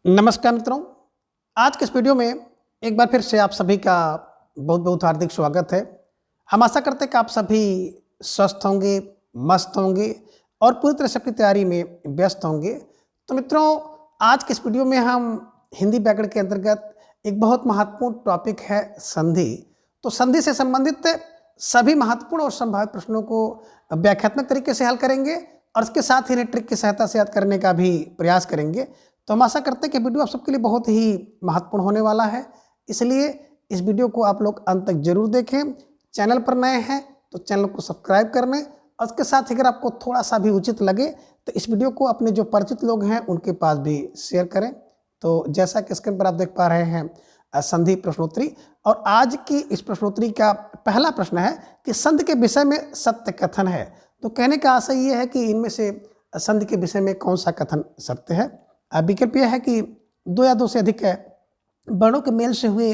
नमस्कार मित्रों। आज के इस वीडियो में एक बार फिर से आप सभी का बहुत बहुत हार्दिक स्वागत है। हम आशा करते हैं कि आप सभी स्वस्थ होंगे, मस्त होंगे और पूरी तरह से अपनी तैयारी में व्यस्त होंगे। तो मित्रों, आज के इस वीडियो में हम हिंदी व्याकरण के अंतर्गत एक बहुत महत्वपूर्ण टॉपिक है संधि। तो संधि से संबंधित सभी महत्वपूर्ण और संभावित प्रश्नों को व्याख्यात्मक तरीके से हल करेंगे और इसके साथ ही ट्रिक की सहायता से याद करने का भी प्रयास करेंगे। तो हम आशा करते हैं कि वीडियो आप सबके लिए बहुत ही महत्वपूर्ण होने वाला है, इसलिए इस वीडियो को आप लोग अंत तक जरूर देखें। चैनल पर नए हैं तो चैनल को सब्सक्राइब कर लें और इसके साथ ही अगर आपको थोड़ा सा भी उचित लगे तो इस वीडियो को अपने जो परिचित लोग हैं उनके पास भी शेयर करें। तो जैसा कि स्क्रीन पर आप देख पा रहे हैं संधि प्रश्नोत्तरी, और आज की इस प्रश्नोत्तरी का पहला प्रश्न है कि संधि के विषय में सत्य कथन है। तो कहने का आशय ये है कि इनमें से संधि के विषय में कौन सा कथन सत्य है। विकल्प यह है कि दो या दो से अधिक वर्णों के मेल से हुए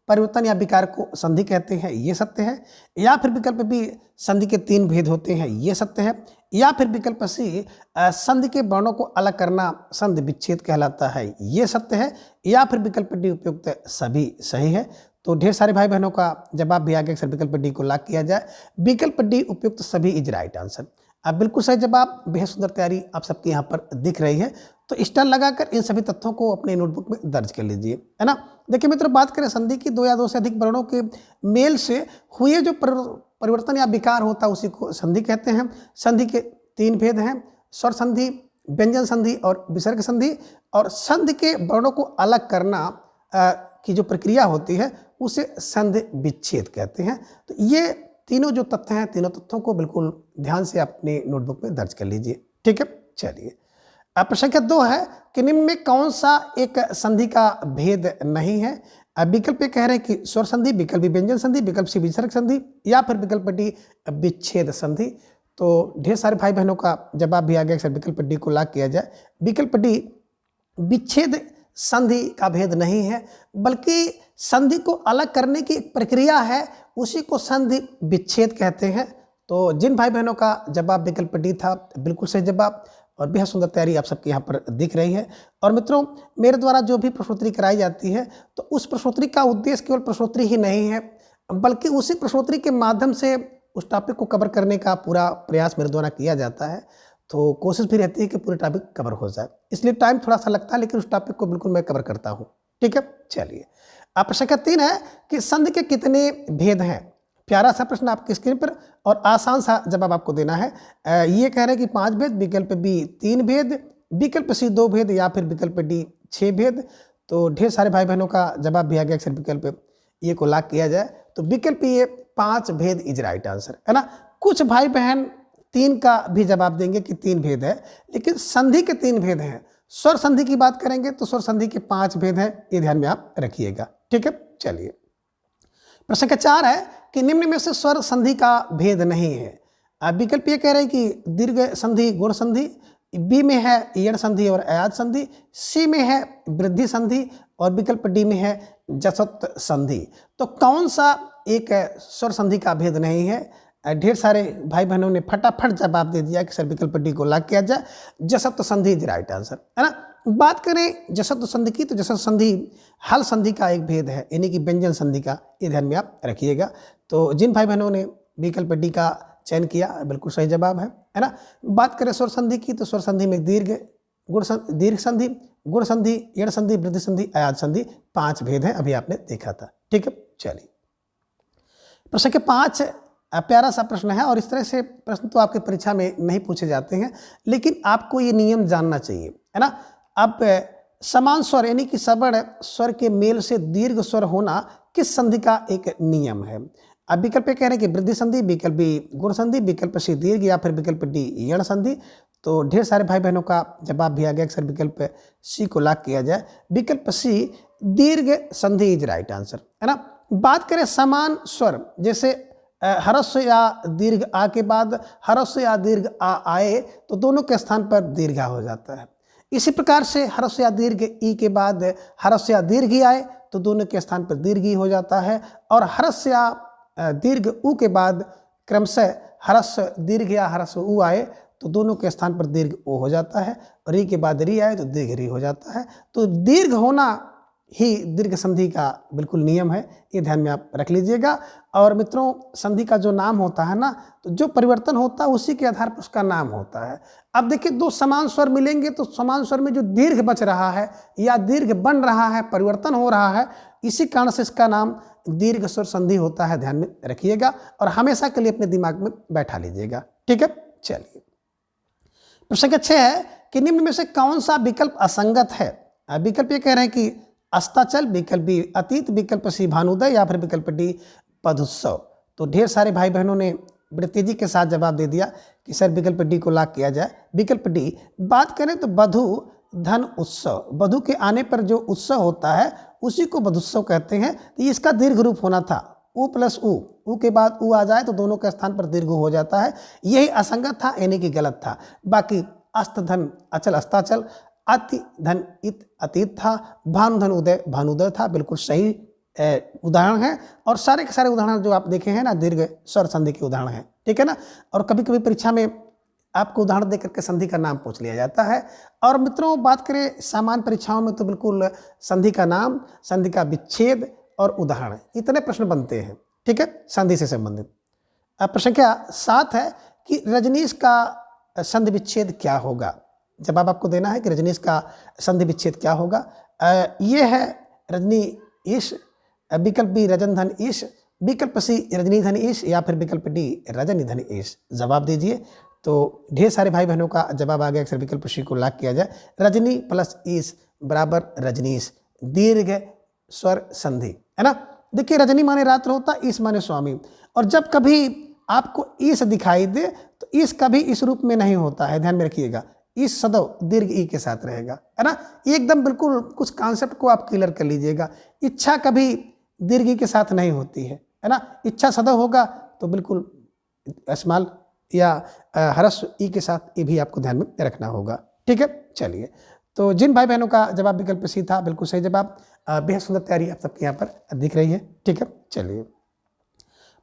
परिवर्तन या विकार को संधि कहते हैं, ये सत्य है। या फिर विकल्प बी, संधि के तीन भेद होते हैं, ये सत्य है। या फिर विकल्प सी, संधि के वर्णों को अलग करना संधि विच्छेद कहलाता है, ये सत्य है। या फिर विकल्प डी, उपयुक्त सभी सही है। तो ढेर सारे भाई बहनों का जवाब भी आ गया, विकल्प डी को लॉक किया जाए। विकल्प डी, उपयुक्त सभी इज राइट आंसर। अब बिल्कुल सही जवाब, बेहद सुंदर तैयारी आप सबकी यहाँ पर दिख रही है। तो स्टार लगाकर इन सभी तथ्यों को अपने नोटबुक में दर्ज कर लीजिए, है ना। देखिए मित्रों, बात करें संधि की, दो या दो से अधिक वर्णों के मेल से हुए जो परिवर्तन या विकार होता है उसी को संधि कहते हैं। संधि के तीन भेद हैं, स्वर संधि, व्यंजन संधि और विसर्ग संधि। और संधि के वर्णों को अलग करना की जो प्रक्रिया होती है उसे संधि विच्छेद कहते हैं। तो ये तीनों जो तथ्य हैं, तीनों तथ्यों को बिल्कुल ध्यान से अपने नोटबुक में दर्ज कर लीजिए, ठीक है। चलिए, प्रश्न संख्या 2 है कि निम्न में कौन सा एक संधि का भेद नहीं है। विकल्प कह रहे हैं कि स्वर संधि, विकल्प बी व्यंजन संधि, विकल्प सी विसर्ग संधि, या फिर विकल्प डी विच्छेद संधि। तो ढेर सारे भाई बहनों का जवाब भी आ गया, सर विकल्प डी को लॉक किया जाए। विकल्प डी, विच्छेद संधि का भेद नहीं है, बल्कि संधि को अलग करने की एक प्रक्रिया है, उसी को संधि विच्छेद कहते हैं। तो जिन भाई बहनों का जवाब विकल्प डी था, बिल्कुल सही जवाब और बेहद सुंदर तैयारी आप सबके यहाँ पर दिख रही है। और मित्रों, मेरे द्वारा जो भी प्रश्नोत्तरी कराई जाती है तो उस प्रश्नोत्तरी का उद्देश्य केवल प्रश्नोत्तरी ही नहीं है, बल्कि उसी प्रश्नोत्तरी के माध्यम से उस टॉपिक को कवर करने का पूरा प्रयास मेरे द्वारा किया जाता है। तो कोशिश भी रहती है कि पूरे टॉपिक कवर हो जाए, इसलिए टाइम थोड़ा सा लगता है, लेकिन उस टॉपिक को बिल्कुल मैं कवर करता हूँ, ठीक है। चलिए, प्रश्न संख्या 3 है कि संधि के कितने भेद हैं। प्यारा सा प्रश्न आपकी स्क्रीन पर और आसान सा जवाब आपको देना है। ये कह रहे हैं कि 5 भेद, विकल्प बी 3 भेद, विकल्प सी 2 भेद, या फिर विकल्प डी 6 भेद। तो ढेर सारे भाई बहनों का जवाब भी आ गया, अक्सर विकल्प ये को लॉक किया जाए। तो विकल्प ये 5 भेद इज राइट आंसर, है ना। कुछ भाई बहन 3 का भी जवाब देंगे कि 3 भेद है, लेकिन संधि के 3 भेद हैं। स्वर संधि की बात करेंगे तो स्वर संधि के 5 भेद हैं, ये ध्यान में आप रखिएगा, ठीक है। चलिए, प्रश्न संख्या 4 है कि निम्न में से स्वर संधि का भेद नहीं है। विकल्प ये कह रहे हैं कि दीर्घ संधि गुण संधि, बी में है यण संधि और अयाज संधि, सी में है वृद्धि संधि और विकल्प डी में है जसत्व संधि। तो कौन सा एक स्वर संधि का भेद नहीं है। ढेर सारे भाई बहनों ने फटाफट जवाब दे दिया कि सर विकल्प डी को लॉक किया जाए, जसत्व संधि इज राइट आंसर, है ना। बात करें जसत्व संधि की, तो जसत्व संधि हल संधि का एक भेद है, यानी कि व्यंजन संधि का, ये ध्यान में आप रखिएगा। तो जिन भाई बहनों ने विकल्प डी का चयन किया, बिल्कुल सही जवाब है ना। बात करें स्वर संधि की, तो स्वर संधि में दीर्घ संधि, गुण संधि, यण संधि, वृद्धि संधि, अयाज संधि, 5 भेद हैं, अभी आपने देखा था, ठीक है। चलिए, प्रश्न के 5 प्यारा सा प्रश्न है, और इस तरह से प्रश्न तो आपके परीक्षा में नहीं पूछे जाते हैं, लेकिन आपको ये नियम जानना चाहिए, है ना। अब समान स्वर यानी कि सवर्ण स्वर के मेल से दीर्घ स्वर होना किस संधि का एक नियम है। अब विकल्प कह रहे हैं कि वृद्धि संधि, विकल्प बी गुण संधि, विकल्प सी दीर्घ, या फिर विकल्प डी यण संधि। तो ढेर सारे भाई बहनों का जवाब भी आ गया, अक्सर विकल्प सी को लॉक किया जाए। विकल्प सी दीर्घ संधि इज राइट आंसर, है ना। बात करें समान स्वर, जैसे ह्रस्व या दीर्घ आ के बाद ह्रस्व या दीर्घ आ आए तो दोनों के स्थान पर दीर्घा हो जाता है। इसी प्रकार से ह्रस्व या दीर्घ ई के बाद ह्रस्व या दीर्घ ई आए तो दोनों के स्थान पर दीर्घ ई हो जाता है, और ह्रस्व या दीर्घ उ के बाद क्रमशः ह्रस्व दीर्घ या ह्रस्व उ आए तो दोनों के स्थान पर दीर्घ ओ हो जाता है, और री के बाद री आए तो दीर्घ री हो जाता है। तो दीर्घ होना ही दीर्घ संधि का बिल्कुल नियम है, ये ध्यान में आप रख लीजिएगा। और मित्रों, संधि का जो नाम होता है ना, तो जो परिवर्तन होता है उसी के आधार पर उसका नाम होता है। अब देखिए, दो समान स्वर मिलेंगे तो समान स्वर में जो दीर्घ बच रहा है या दीर्घ बन रहा है, परिवर्तन हो रहा है, इसी कारण से इसका नाम दीर्घ स्वर संधि होता है। ध्यान में रखिएगा और हमेशा के लिए अपने दिमाग में बैठा लीजिएगा। ठीक है, चलिए प्रश्न संख्या 6 है कि निम्न में से कौन सा विकल्प असंगत है। विकल्प ये कह रहे हैं कि अस्ताचल, विकल्प बी अतीत, विकल्प सी भानुदय, या फिर विकल्प डी पदुत्सव। तो ढेर सारे भाई बहनों ने बड़े तेजी के साथ जवाब दे दिया कि सर विकल्प डी को लॉक किया जाए। विकल्प डी, बात करें तो वधु धन उत्सव, वधु के आने पर जो उत्सव होता है उसी को वधुत्सव कहते हैं। तो इसका दीर्घ रूप होना था उ प्लस उ के बाद उ आ जाए तो दोनों के स्थान पर दीर्घ हो जाता है। यही असंगत था, यानी कि गलत था। बाकी अस्त धन अचल अस्ताचल, अति धन इत अतीत था, भानु धन उदय भानुदय था, बिल्कुल सही उदाहरण है। और सारे के सारे उदाहरण जो आप देखे हैं ना, दीर्घ स्वर संधि के उदाहरण हैं। ठीक है ना। और कभी कभी परीक्षा में आपको उदाहरण देकर के संधि का नाम पूछ लिया जाता है। और मित्रों, बात करें सामान्य परीक्षाओं में तो बिल्कुल संधि का नाम, संधि का विच्छेद और उदाहरण, इतने प्रश्न बनते हैं। ठीक है, संधि से संबंधित। अब प्रश्न संख्या 7 है कि रजनीश का संधि विच्छेद क्या होगा। जवाब आपको देना है कि रजनीश का संधि विच्छेद क्या होगा। ये है रजनी ईश, विकल्प बी रजन धन ईश, विकल्प सी रजनी धन ईश, या फिर विकल्प डी रजनी धन ईश। जवाब दीजिए। तो ढेर सारे भाई बहनों का जवाब आ गया। अक्सर विकल्प सी को लॉक किया जाए। रजनी प्लस ईश बराबर रजनीश, दीर्घ स्वर संधि, है ना। देखिए, रजनी माने रात्र होता, ईश माने स्वामी। और जब कभी आपको ईश दिखाई दे तो ईश कभी इस रूप में नहीं होता है, ध्यान में रखिएगा। ईश सदैव दीर्घ ई के साथ रहेगा, है ना। एकदम बिल्कुल कुछ कॉन्सेप्ट को आप क्लियर कर लीजिएगा। इच्छा कभी दीर्घ ई के साथ नहीं होती है ना। इच्छा सदैव होगा तो बिल्कुल स्मॉल या ह्रस्व ई के साथ, ये भी आपको ध्यान में रखना होगा। ठीक है, चलिए। तो जिन भाई बहनों का जवाब विकल्प सी था, बिल्कुल सही जवाब। बेहद सुंदर तैयारी आप सबके यहाँ पर दिख रही है। ठीक है, चलिए।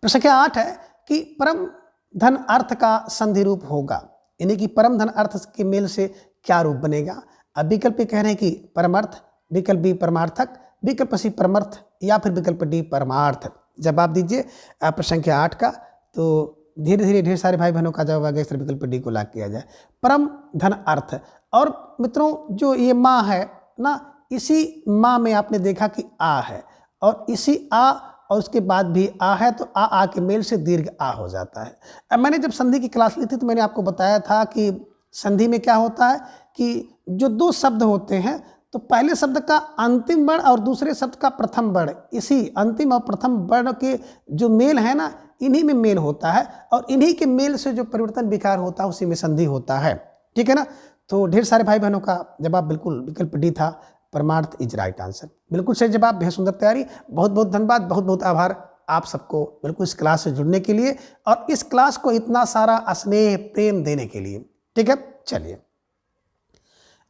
प्रश्न संख्या 8 है कि परम धन अर्थ का संधि रूप होगा, यानी कि परम धन अर्थ के मेल से क्या रूप बनेगा। अब विकल्प कह रहे हैं कि परमार्थ, विकल्प बी परमार्थक, विकल्प सी परमर्थ, या फिर विकल्प डी परमार्थ। जवाब दीजिए प्रश्न संख्या 8 का। तो धीरे धीरे ढेर सारे भाई बहनों का जवाब आ गया, इस विकल्प डी को लॉक किया जाए। परम धन अर्थ। और मित्रों, जो ये माँ है ना, इसी माँ में आपने देखा कि आ है, और इसी आ और उसके बाद भी आ है, तो आ के मेल से दीर्घ आ हो जाता है। अब मैंने जब संधि की क्लास ली थी तो मैंने आपको बताया था कि संधि में क्या होता है कि जो दो शब्द होते हैं, तो पहले शब्द का अंतिम वर्ण और दूसरे शब्द का प्रथम वर्ण, इसी अंतिम और प्रथम वर्ण के जो मेल है ना, इन्हीं में मेल होता है, और इन्हीं के मेल से जो परिवर्तन विकार होता है उसी में संधि होता है। ठीक है ना। तो ढेर सारे भाई बहनों का जवाब बिल्कुल विकल्प डी था, परमार्थ इज राइट आंसर। बिल्कुल सही जवाब, बेहद सुंदर तैयारी। बहुत बहुत धन्यवाद, बहुत बहुत आभार आप सबको बिल्कुल इस क्लास से जुड़ने के लिए और इस क्लास को इतना सारा स्नेह प्रेम देने के लिए। ठीक है, चलिए।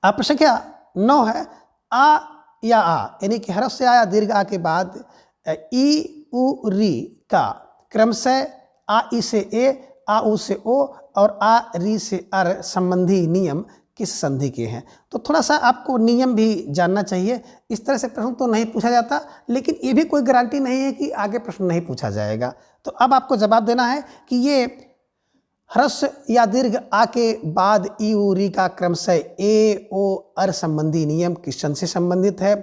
प्रश्न संख्या 9 है आ या आ, यानी कि ह्रस्व से आया दीर्घ आ के बाद ई उ री का क्रमशः आ ई से ए, आ उ से ओ और आ री से अर संबंधी नियम किस संधि के हैं। तो थोड़ा सा आपको नियम भी जानना चाहिए। इस तरह से प्रश्न तो नहीं पूछा जाता, लेकिन ये भी कोई गारंटी नहीं है कि आगे प्रश्न नहीं पूछा जाएगा। तो अब आपको जवाब देना है कि ये ह्रस्व या दीर्घ आ के बाद ई उ री का क्रमशः ए ओ अर संबंधी नियम किस संधि से संबंधित है।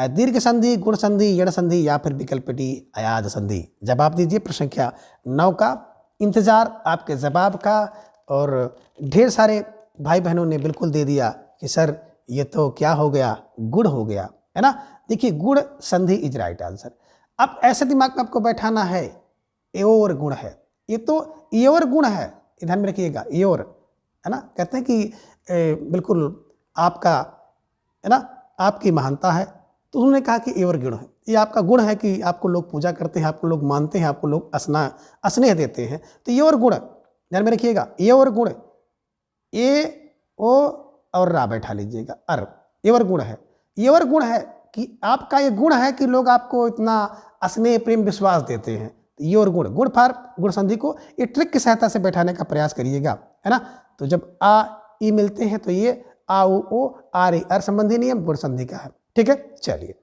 दीर्घ संधि, गुण संधि, यण संधि, या फिर विकल्प डी अयाद संधि। जवाब दीजिए प्रश्न संख्या 9 का। इंतजार आपके जवाब का। और ढेर सारे भाई बहनों ने बिल्कुल दे दिया कि सर ये तो क्या हो गया, गुण हो गया, है ना। देखिए, गुण संधि इज राइट आंसर। अब ऐसे दिमाग में आपको बैठाना है, एओर गुण है, ये तो एओर गुण है, ध्यान में रखिएगा, एओर, है ना। कहते हैं कि बिल्कुल आपका, है ना, आपकी महानता है, तो उन्होंने कहा कि एओर गुण है। ये आपका गुण है कि आपको लोग पूजा करते हैं, आपको लोग मानते हैं, आपको लोग स्नेह देते हैं। तो एओर गुण, ध्यान में रखिएगा, एओर गुण, ए ओ और रा बैठा लीजिएगा, अर, एवर गुण है। एवर गुण है कि आपका ये गुण है कि लोग आपको इतना स्नेह प्रेम विश्वास देते हैं। ये और गुण, गुण फार गुण संधि को ये ट्रिक की सहायता से बैठाने का प्रयास करिएगा, है ना। तो जब आ ई मिलते हैं तो ये आ उ ओ आ री अर संबंधी नियम गुण संधि का है। ठीक है, चलिए।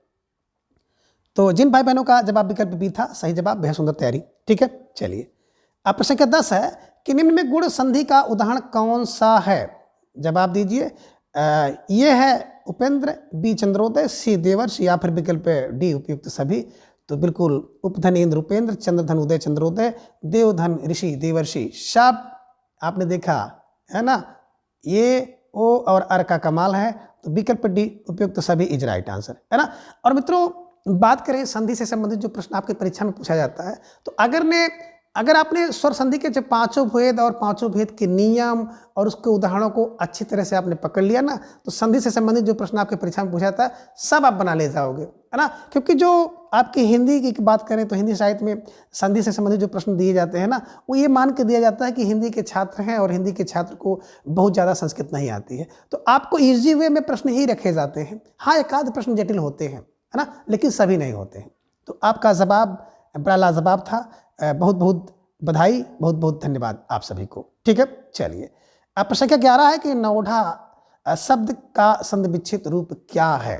तो जिन भाई बहनों का जवाब विकल्प बी था सही जवाब, बेहद सुंदर तैयारी। ठीक है, चलिए। अब प्रश्न संख्या 10 है कि निम्न में गुण संधि का उदाहरण कौन सा है? जवाब दीजिए। ये है उपेंद्र, बी चंद्रोदय, सी देवर्ष, या फिर विकल्प डी उपयुक्त सभी। तो बिल्कुल उपधन इंद्र उपेंद्र, चंद्रधन उदय चंद्रोदय, देवधन ऋषि देवर्षि। सब आपने देखा है ना, ये ओ और अर का कमाल है। तो विकल्प डी उपयुक्त सभी इज राइट आंसर, है ना। और मित्रों, बात करें संधि से संबंधित जो प्रश्न आपकी परीक्षा में पूछा जाता है, तो अगर आपने स्वर संधि के जो पांचों भेद और पांचों भेद के नियम और उसके उदाहरणों को अच्छी तरह से आपने पकड़ लिया ना, तो संधि से संबंधित जो प्रश्न आपके परीक्षा में पूछा जाता है सब आप बना ले जाओगे, है ना। क्योंकि जो आपकी हिंदी की बात करें तो हिंदी साहित्य में संधि से संबंधित जो प्रश्न दिए जाते हैं ना, वो ये मान के दिया जाता है कि हिंदी के छात्र हैं और हिंदी के छात्र को बहुत ज़्यादा संस्कृत नहीं आती है, तो आपको ईजी वे में प्रश्न ही रखे जाते हैं। हाँ, एक आध प्रश्न जटिल होते हैं, है ना, लेकिन सभी नहीं होते हैं। तो आपका जवाब बड़ा लाजवाब था। बहुत बहुत बधाई, बहुत बहुत धन्यवाद आप सभी को। ठीक है, चलिए। अब प्रश्न संख्या 11 है कि नौढ़ा शब्द का संधि विच्छेद रूप क्या है?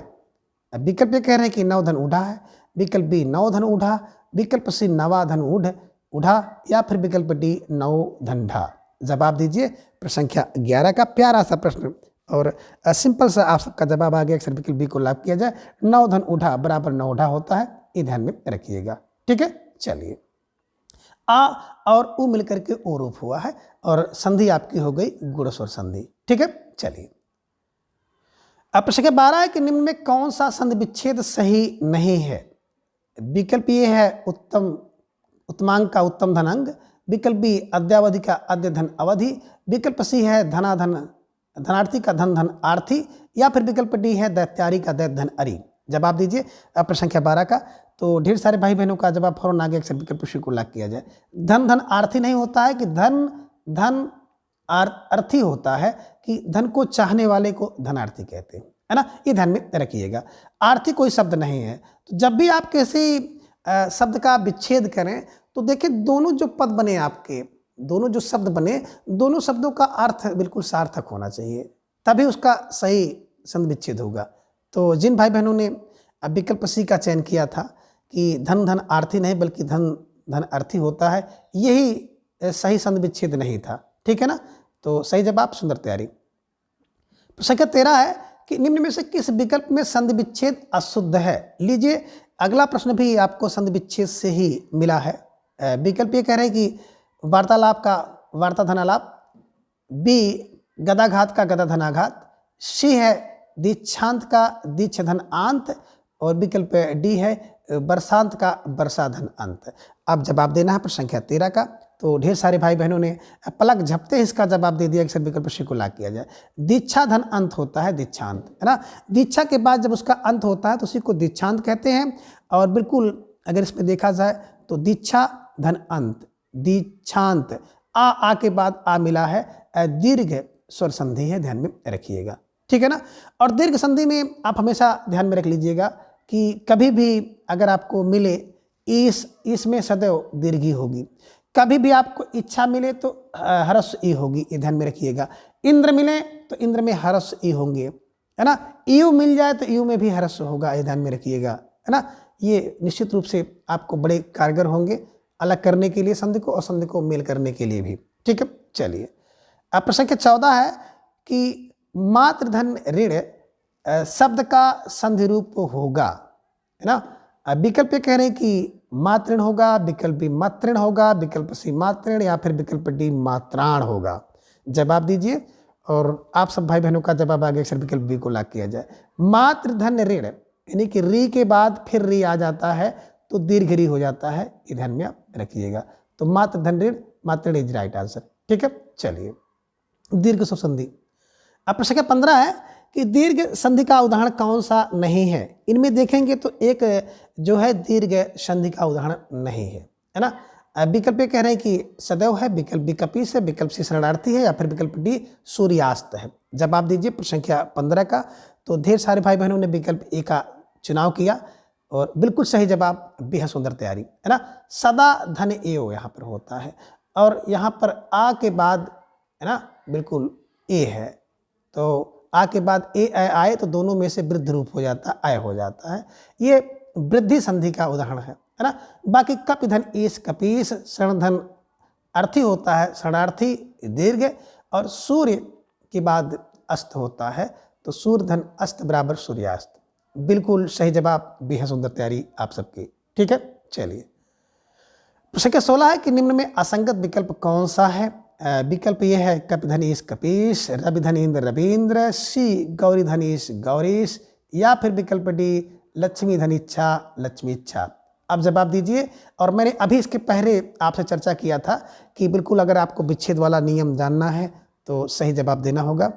विकल्प ये कह रहे हैं कि नवधन ऊढ़ा है, विकल्प बी नवधन ऊढ़ा, विकल्प सी नवाधन ऊढ़ा, या फिर विकल्प डी नवधन ढा। जवाब दीजिए। प्रश्न संख्या 11 का प्यारा सा प्रश्न और सिंपल सा आप सबका जवाब आ गया। अक्सर विकल्प बी को लाभ किया जाए, नवधन ऊढ़ा बराबर नौढ़ा होता है, ये ध्यान में रखिएगा। ठीक है, चलिए। आ और उ मिलकर के ओ रूप हुआ है और संधि आपकी हो गई गुण स्वर संधि। ठीक है, चलिए। अब प्रश्न संख्या 12 है कि निम्न में कौन सा संधि विच्छेद सही नहीं है? विकल्प ये है उत्तमांग का उत्तम धन अंग, विकल्प बी अद्यावधि का अद्य धन अवधि, विकल्प सी है धनाधन धनार्थी का धन धन आर्थी, या फिर विकल्प डी है दैत्यारी का दैत धन अरी। जवाब दीजिए। अब प्रश्न संख्या 12 का तो ढेर सारे भाई बहनों का जवाब फौरन आगे अक्सर विकल्प सी को लाभ किया जाए। धन धन आर्थी नहीं होता है कि धन धन अर्थी होता है कि धन को चाहने वाले को धनार्थी कहते हैं, है ना, ये ध्यान में रखिएगा। आर्थी कोई शब्द नहीं है। तो जब भी आप किसी शब्द का विच्छेद करें तो देखिए दोनों जो पद बने आपके, दोनों जो शब्द बने, दोनों शब्दों का अर्थ बिल्कुल सार्थक होना चाहिए, तभी उसका सही संधि विच्छेद होगा। तो जिन भाई बहनों ने विकल्प सी का चयन किया था कि धन धन आर्थी नहीं बल्कि धन धन अर्थी होता है, यही सही संधि विच्छेद नहीं था। ठीक है ना, तो सही जवाब, सुंदर तैयारी। प्रश्न संख्या 13 है कि निम्न में से किस विकल्प में संधि विच्छेद अशुद्ध है? लीजिए, अगला प्रश्न भी आपको संधि विच्छेद से ही मिला है। विकल्प ये कह रहे हैं कि वार्तालाप का वार्ता धनालाप, बी गदाघात का गदा धनाघात, सी है दीक्षांत का दीक्ष धन आंत, और विकल्प डी है बरसांत का बरसा धन अंत। अब जवाब देना है प्रश्न संख्या 13 का। तो ढेर सारे भाई बहनों ने पलक झपते इसका जवाब दे दिया कि विकल्प सी को लाभ किया जाए। दीक्षा धन अंत होता है दीक्षांत, है ना। दीक्षा के बाद जब उसका अंत होता है तो उसी को दीक्षांत कहते हैं। और बिल्कुल अगर इसमें देखा जाए तो दीक्षा धन अंत दीक्षांत, आ के बाद आ मिला है, दीर्घ स्वर संधि है, ध्यान में रखिएगा। ठीक है ना। और दीर्घ संधि में आप हमेशा ध्यान में रख लीजिएगा कि कभी भी अगर आपको मिले इसमें सदैव दीर्घी होगी, कभी भी आपको इच्छा मिले तो हरस ई होगी, ये ध्यान में रखिएगा। इंद्र मिले तो इंद्र में हरस ई होंगे, है ना। ईयू मिल जाए तो ईयू में भी हरस होगा, ये ध्यान में रखिएगा, है ना। ये निश्चित रूप से आपको बड़े कारगर होंगे अलग करने के लिए संधि को और संधि को मेल करने के लिए भी। ठीक है, चलिए। अब प्रश्न संख्या 14 है कि मातृधन ऋण शब्द का संधि रूप होगा, है ना। विकल्प ये कह रहे हैं कि मातृण होगा, विकल्प बी मातृण होगा, विकल्प सी मातृण, या फिर विकल्प डी मात्राण होगा। जवाब दीजिए। और आप सब भाई बहनों का जवाब आगे अक्सर विकल्प बी को लाभ किया जाए। मातृधन ऋण यानी कि री के बाद फिर री आ जाता है तो दीर्घ री हो जाता है, ये ध्यान में आप रखिएगा। तो मातृधन ऋण मातृण इज राइट आंसर। ठीक है, चलिए। दीर्घ स्वर संधि। अब प्रश्न संख्या 15 है कि दीर्घ संधि का उदाहरण कौन सा नहीं है? इनमें देखेंगे तो एक जो है दीर्घ संधि का उदाहरण नहीं है ना। विकल्प ये कह रहे हैं कि सदैव है, विकल्प बी कपीस है, विकल्प सी शरणार्थी है, या फिर विकल्प डी सूर्यास्त है। जवाब दीजिए प्रश्न संख्या 15 का। तो ढेर सारे भाई बहनों ने विकल्प ए का चुनाव किया और बिल्कुल सही जवाब, बेहद सुंदर तैयारी, है ना। सदा धन एओ यहाँ पर होता है और यहाँ पर आ के बाद, है ना, बिल्कुल ए है। तो आ के बाद ए आए तो दोनों में से वृद्ध रूप हो जाता है, आय हो जाता है। ये वृद्धि संधि का उदाहरण है ना। बाकी कप धन ईश कपीस, शरण धन अर्थी होता है शरणार्थी दीर्घ, और सूर्य के बाद अस्त होता है तो सूर्य धन अस्त बराबर सूर्यास्त। बिल्कुल सही जवाब, बेहद सुंदर तैयारी आप सबकी। ठीक है, चलिए प्रश्न संख्या 16 है कि निम्न में असंगत विकल्प कौन सा है। विकल्प ये है कपि धनीश कपीश, रवि धनीन्द्र रवींद्र, सी गौरी धनीश गौरीश, या फिर विकल्प डी लक्ष्मी धनीच्छा लक्ष्मीच्छा। अब जवाब दीजिए। और मैंने अभी इसके पहले आपसे चर्चा किया था कि बिल्कुल अगर आपको विच्छेद वाला नियम जानना है तो सही जवाब देना होगा,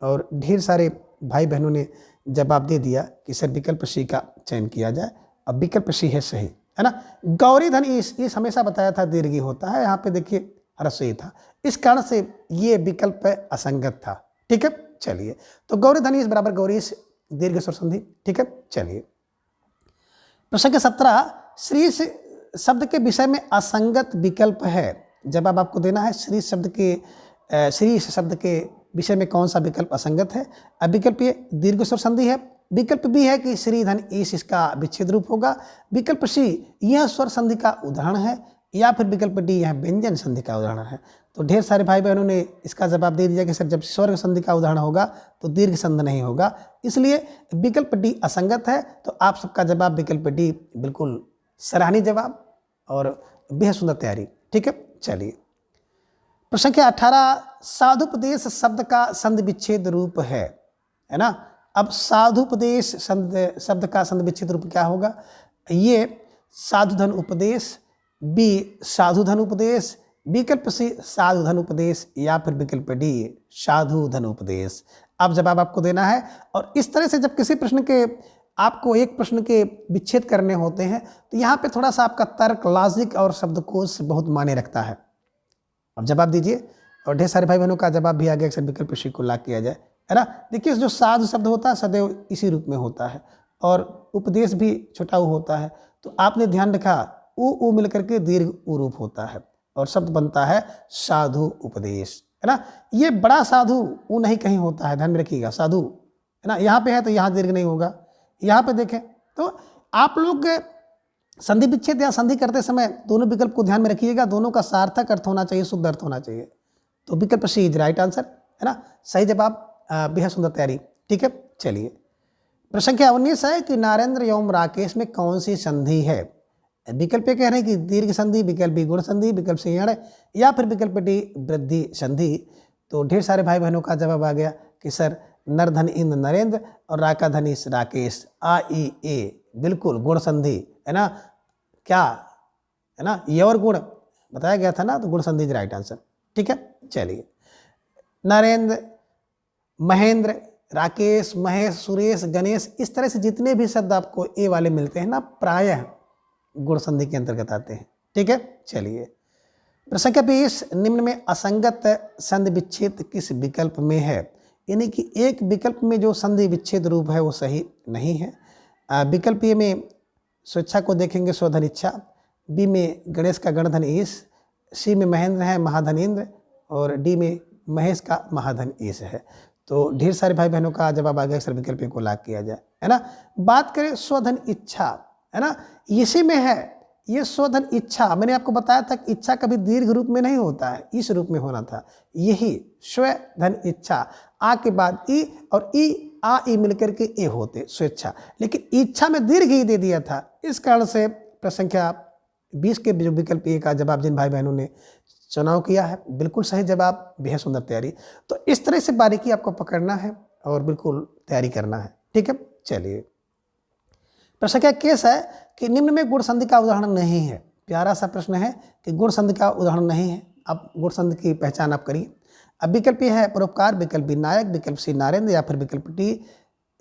और ढेर सारे भाई बहनों ने जवाब दे दिया कि सर विकल्प सी का चयन किया जाए। अब विकल्प सी है सही, है ना। गौरी धन ईश हमेशा बताया था दीर्घी होता है, यहाँ पे देखिए ह्रस्व था, इस कारण से ये विकल्प असंगत था। ठीक है, चलिए तो गौरी धन ईश बराबर गौरीश दीर्घ स्वर संधि। ठीक है, चलिए प्रश्न संख्या 17 श्री शब्द के विषय में असंगत विकल्प है। जवाब आपको देना है श्री शब्द के श्री शब्द के विषय में कौन सा विकल्प असंगत है। अब विकल्प ये दीर्घ स्वर संधि है, विकल्प बी है कि श्री धन ईश इसका विच्छेद रूप होगा, विकल्प सी यह स्वर संधि का उदाहरण है, या फिर विकल्प डी यह व्यंजन संधि का उदाहरण है। तो ढेर सारे भाई बहनों ने इसका जवाब दे दिया कि सर जब स्वर्ग संधि का उदाहरण होगा तो दीर्घ संधि नहीं होगा, इसलिए विकल्प डी असंगत है। तो आप सबका जवाब विकल्प डी बिल्कुल सराहनीय जवाब और बेहद सुंदर तैयारी। ठीक है, चलिए प्रश्न संख्या 18 साधुपदेश शब्द का संधि विच्छेद रूप है ना। अब साधुपदेश शब्द का संधि विच्छेद रूप क्या होगा। ये साधुधन उपदेश, बी साधुधन उपदेश, विकल्प सी साधुधन उपदेश, या फिर विकल्प डी साधुधन उपदेश। अब जवाब आपको देना है। और इस तरह से जब किसी प्रश्न के आपको एक प्रश्न के विच्छेद करने होते हैं तो यहाँ पे थोड़ा सा आपका तर्क, लॉजिक और शब्दकोश बहुत मायने रखता है। अब जवाब दीजिए। और ढेर सारे भाई बहनों का जवाब भी आ गया, अक्सर विकल्प सी को ला किया जाए, है ना। देखिए जो साधु शब्द होता है सदैव इसी रूप में होता है, और उपदेश भी छोटा ऊ होता है। तो आपने ध्यान रखा ऊ मिलकर के दीर्घ ऊ रूप होता है और शब्द बनता है साधु उपदेश, है ना। ये बड़ा साधु ऊ नहीं कहीं होता है, ध्यान में रखिएगा, साधु है ना। यहाँ पे है तो यहाँ दीर्घ नहीं होगा। यहाँ पे देखें तो आप लोग संधि विच्छेद या संधि करते समय दोनों विकल्प को ध्यान में रखिएगा, दोनों का सार्थक अर्थ होना चाहिए, शुद्ध अर्थ होना चाहिए। तो विकल्प सी इज राइट आंसर, है ना, सही जवाब, बेहद सुंदर तैयारी। ठीक है, चलिए प्रश्न संख्या 19 है कि नरेंद्र एवं राकेश में कौन सी संधि है। विकल्प कह रहे हैं कि दीर्घ संधि, विकल्प बी गुण संधि, विकल्प सी यण, या फिर विकल्प डी वृद्धि संधि। तो ढेर सारे भाई बहनों का जवाब आ गया कि सर नरधन इंद्र नरेंद्र और राका धनीश राकेश, आ ई ए बिल्कुल गुण संधि, है ना। क्या है ना, ये और गुण बताया गया था ना, तो गुण संधि इज राइट आंसर। ठीक है, चलिए नरेंद्र, महेंद्र, राकेश, महेश, सुरेश, गणेश, इस तरह से जितने भी शब्द आपको ए वाले मिलते हैं ना, प्रायः गुण संधि के अंतर्गत आते हैं। ठीक है, चलिए प्रश्न संख्या 20 निम्न में असंगत संधि विच्छेद किस विकल्प में है। यानी कि एक विकल्प में जो संधि विच्छेद रूप है वो सही नहीं है। विकल्प ए में स्वेच्छा को देखेंगे स्वधन इच्छा, बी में गणेश का गणधन ईश, सी में महेंद्र है महाधनेन्द्र, और डी में महेश का महाधन ईश है। तो ढेर सारे भाई बहनों का जवाब आ गया, अक्सर विकल्प को लाग किया जाए, है ना। बात करें स्वधन इच्छा, है ना, इसी में है ये स्वधन इच्छा। मैंने आपको बताया था कि इच्छा कभी दीर्घ रूप में नहीं होता है, इस रूप में होना था। यही स्वधन इच्छा, आ के बाद ई और ई आ ई मिलकर के ए होते स्वेच्छा, लेकिन इच्छा में दीर्घ ही दे दिया था। इस कारण से प्रश्न संख्या 20 के जो विकल्प ए का जवाब जिन भाई बहनों ने चुनाव किया है बिल्कुल सही जवाब, बेहद सुंदर तैयारी। तो इस तरह से बारीकी आपको पकड़ना है और बिल्कुल तैयारी करना है। ठीक है, चलिए प्रश्न क्या केस है कि निम्न में गुण संधि का उदाहरण नहीं है। प्यारा सा प्रश्न है कि गुण संधि का उदाहरण नहीं है, अब गुण संधि की पहचान आप करिए। अब विकल्प ये है परोपकार, विकल्प बी नायक, विकल्प सी नारेंद्र, या फिर विकल्प डी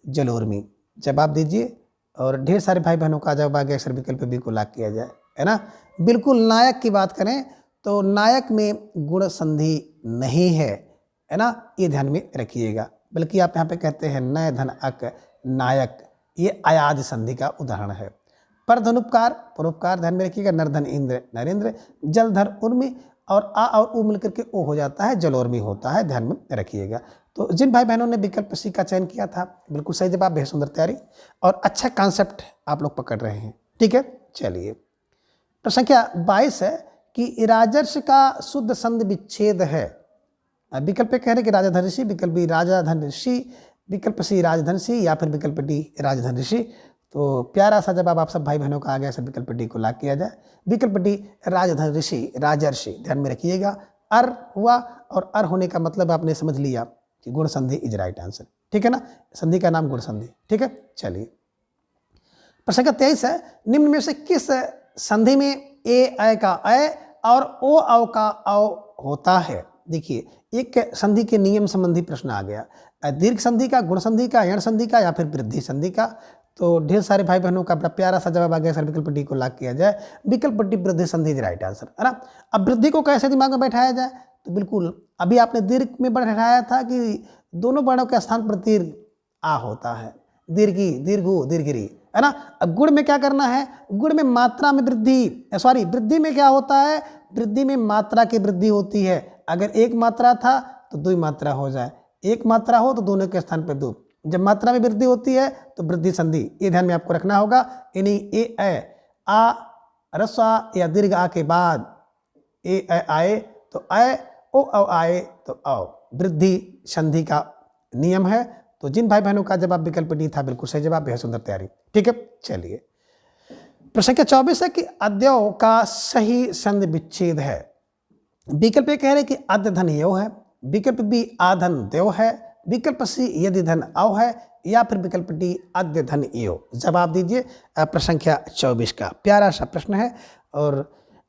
जलोर्मी। जवाब दीजिए। और ढेर सारे भाई बहनों का जवाब आ गया, अक्सर विकल्प बी को लाग किया जाए, है ना। बिल्कुल नायक की बात करें तो नायक में गुण संधि नहीं है ना, ये ध्यान में रखिएगा। बल्कि आप यहाँ पे कहते हैं नय धन अक नायक, ये अयाज संधि का उदाहरण है। पर धनुपकार परोपकार ध्यान में रखिएगा, नरधन इंद्र नरेंद्र, जलधर उर्मी और आ और उ मिलकर के ओ हो जाता है, जलोर में होता है, ध्यान में रखिएगा। तो जिन भाई बहनों ने विकल्प सी का चयन किया था, बिल्कुल सही जवाब, बेहद सुंदर तैयारी और अच्छा कॉन्सेप्ट आप लोग पकड़ रहे हैं। ठीक है, चलिए प्रश्न संख्या 22 है कि राजर्षि का शुद्ध संधि विच्छेद है। विकल्प ए कह रहे कि राजाधन ऋषि, विकल्प बी राजाधन ऋषि, विकल्प सी राजधन सी, या फिर विकल्प डी राजधन ऋषि। तो प्यारा सा जवाब आप सब भाई बहनों का आ गया, सब विकल्प डी को लॉक किया जाए। विकल्प डी राजधन ऋषि, राजर्षि, ध्यान में रखिएगा। अर हुआ और अर होने का मतलब आपने समझ लिया कि गुण संधि इज राइट आंसर। ठीक है ना, संधि का नाम गुण संधि। ठीक है, चलिए प्रश्न संख्या 23 है, निम्न में से किस संधि में ए अय का अय और ओ औ का औ होता है। देखिए एक संधि के नियम संबंधी प्रश्न आ गया, दीर्घ संधि का, गुण संधि का, यण संधि का, या फिर वृद्धि संधि का। तो ढेर सारे भाई बहनों का बड़ा प्यारा सा जवाब आ गया सर, विकल्प डी को लॉक किया जाए। विकल्प डी वृद्धि संधि इज राइट आंसर, है ना। अब वृद्धि को कैसे दिमाग में बैठाया जाए, तो बिल्कुल अभी आपने दीर्घ में बैठाया था कि दोनों वर्णों के स्थान पर दीर्घ आ होता है, दीर्घी, दीर्घु, दीर्घिरी, है ना। अब गुण में क्या करना है, गुण में मात्रा में वृद्धि, सॉरी वृद्धि में क्या होता है, वृद्धि में मात्रा की वृद्धि होती है। अगर एक मात्रा था तो दो मात्रा हो जाए, एक मात्रा हो तो दोनों के स्थान पर दो। जब मात्रा में वृद्धि होती है तो वृद्धि संधि, ये ध्यान में आपको रखना होगा। यानी ए ए आ रस्वा या दीर्घ आ के बाद ए ए आए तो अय, ओ औ आए तो औ, वृद्धि संधि का नियम है। तो जिन भाई बहनों का जवाब विकल्प डी था, बिल्कुल सही जवाब, बेहद सुंदर तैयारी। ठीक है, चलिए प्रश्न संख्या 24 है कि अद्यव का सही संधि विच्छेद है। विकल्प ए कह रहे कि अद्य धन यो है, विकल्प बी आधन देव है, विकल्प सी यदि धन अव है, या फिर विकल्प डी अद्य धन यो। जवाब दीजिए। प्रश्न संख्या 24 का प्यारा सा प्रश्न है और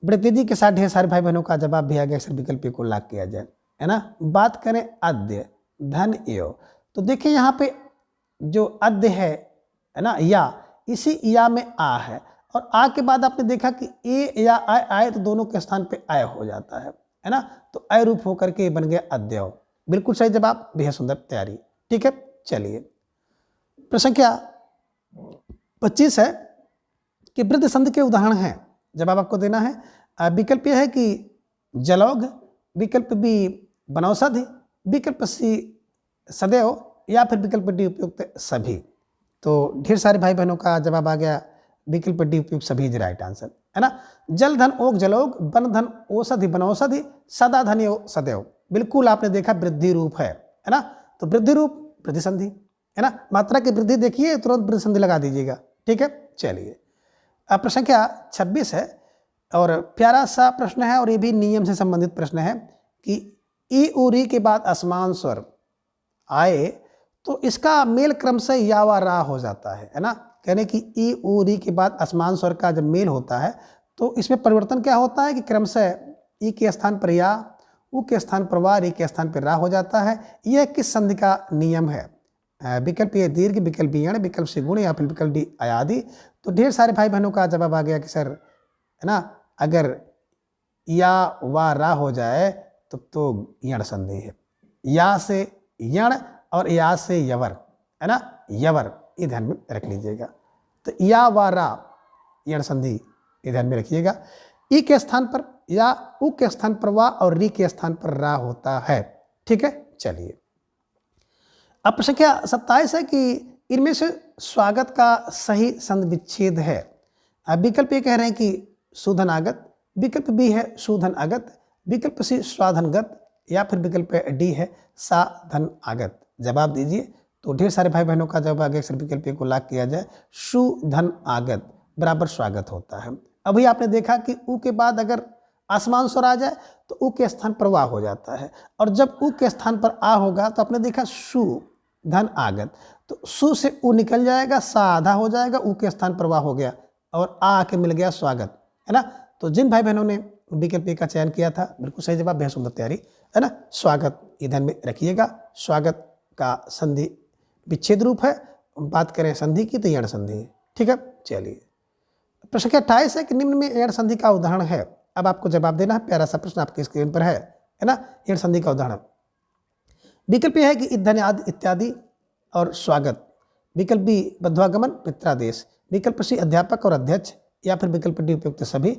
बड़े तेजी के साथ ढेर सारे भाई बहनों का जवाब भी आ गया, सर विकल्प को लॉक किया जाए, है ना। बात करें अद्य धन यो, तो देखिए यहाँ पे जो अद्य है ना, या इसी या में आ है, और आ के बाद आपने देखा कि ए या आए तो दोनों के स्थान पे आय हो जाता है ना। तो अय रूप होकर के बन गया अद्यव, बिल्कुल सही जवाब, बेहद सुंदर तैयारी। ठीक है, चलिए प्रश्न संख्या 25 है कि वृद्धि संधि के उदाहरण हैं। जवाब आपको देना है। विकल्प यह है कि जलौघ, विकल्प बी बनौषधि, विकल्प सी सदैव, या फिर विकल्प डी उपयुक्त सभी। तो ढेर सारे भाई बहनों का जवाब आ गया, विकल्प डी उपयुक्त सभी इज राइट आंसर, है ना। जल धन ओग जलौघ, वन धन औषधि बनौषधि, सदा धन यो सदैव, बिल्कुल आपने देखा वृद्धि रूप है ना। तो वृद्धि रूप वृद्धि संधि, है ना। मात्रा की वृद्धि देखिए तुरंत वृद्धि संधि लगा दीजिएगा। ठीक है, चलिए प्रश्न संख्या 26 है और प्यारा सा प्रश्न है, और ये भी नियम से संबंधित प्रश्न है कि ई उरी के बाद असमान स्वर आए तो इसका मेल क्रम से या व रा हो जाता है ना। कहने कि ई उ री के बाद असमान स्वर का जब मेल होता है तो इसमें परिवर्तन क्या होता है कि क्रम से ई के स्थान पर या, उ के स्थान पर वा, री के स्थान पर रा हो जाता है। यह किस संधि का नियम है। विकल्प ए दीर्घ, विकल्प बी यण, विकल्प सी गुण, या फिर विकल्प डी अयादि। तो ढेर सारे भाई बहनों का जवाब आ गया कि सर, है ना, अगर या वा रा हो जाए तो यण संधि है। या से यण और या से यवर, है ना, यवर, ये ध्यान में रख लीजिएगा। तो या व रा यण संधि, ये ध्यान में रखिएगा। ई के स्थान पर या, उ के स्थान पर वा, और री के स्थान पर रा होता है। ठीक है, चलिए अब प्रश्न संख्या 27 है कि इनमें से स्वागत का सही संधि विच्छेद है। विकल्प ये कह रहे हैं कि सुधन आगत, विकल्प बी है सुधन आगत, विकल्प सी स्वाधनगत, या फिर विकल्प डी है साधन आगत। जवाब दीजिए। तो ढेर सारे भाई बहनों का जवाब आ गया, सर विकल्प को लॉक किया जाए। सुधन आगत बराबर स्वागत होता है। अभी आपने देखा कि उ के बाद अगर आसमान स्वर आ जाए तो उ के स्थान पर वा हो जाता है, और जब उ के स्थान पर आ होगा तो आपने देखा सु धन आगत, तो सु से उ निकल जाएगा, सा आधा हो जाएगा, उ के स्थान पर वा हो गया, और आ के मिल गया स्वागत, है ना। तो जिन भाई बहनों ने विकल्प का चयन किया था, बिल्कुल सही जवाब, बेहद सुंदर तैयारी, है ना। स्वागत ईंधन में रखिएगा। स्वागत का संधि विच्छेद रूप है। बात करें संधि की तो यण संधि है। ठीक है, चलिए प्रश्न संख्या 28 है कि निम्न में यण संधि का उदाहरण है। अब आपको जवाब देना है। प्यारा सा प्रश्न आपके स्क्रीन पर है ना। यण संधि का उदाहरण विकल्प यह है कि ईंधन आदि इत्यादि और स्वागत, विकल्प बी बद्धागमन पित्रादेश, विकल्प सी अध्यापक और अध्यक्ष, या फिर विकल्प डी उपयुक्त सभी।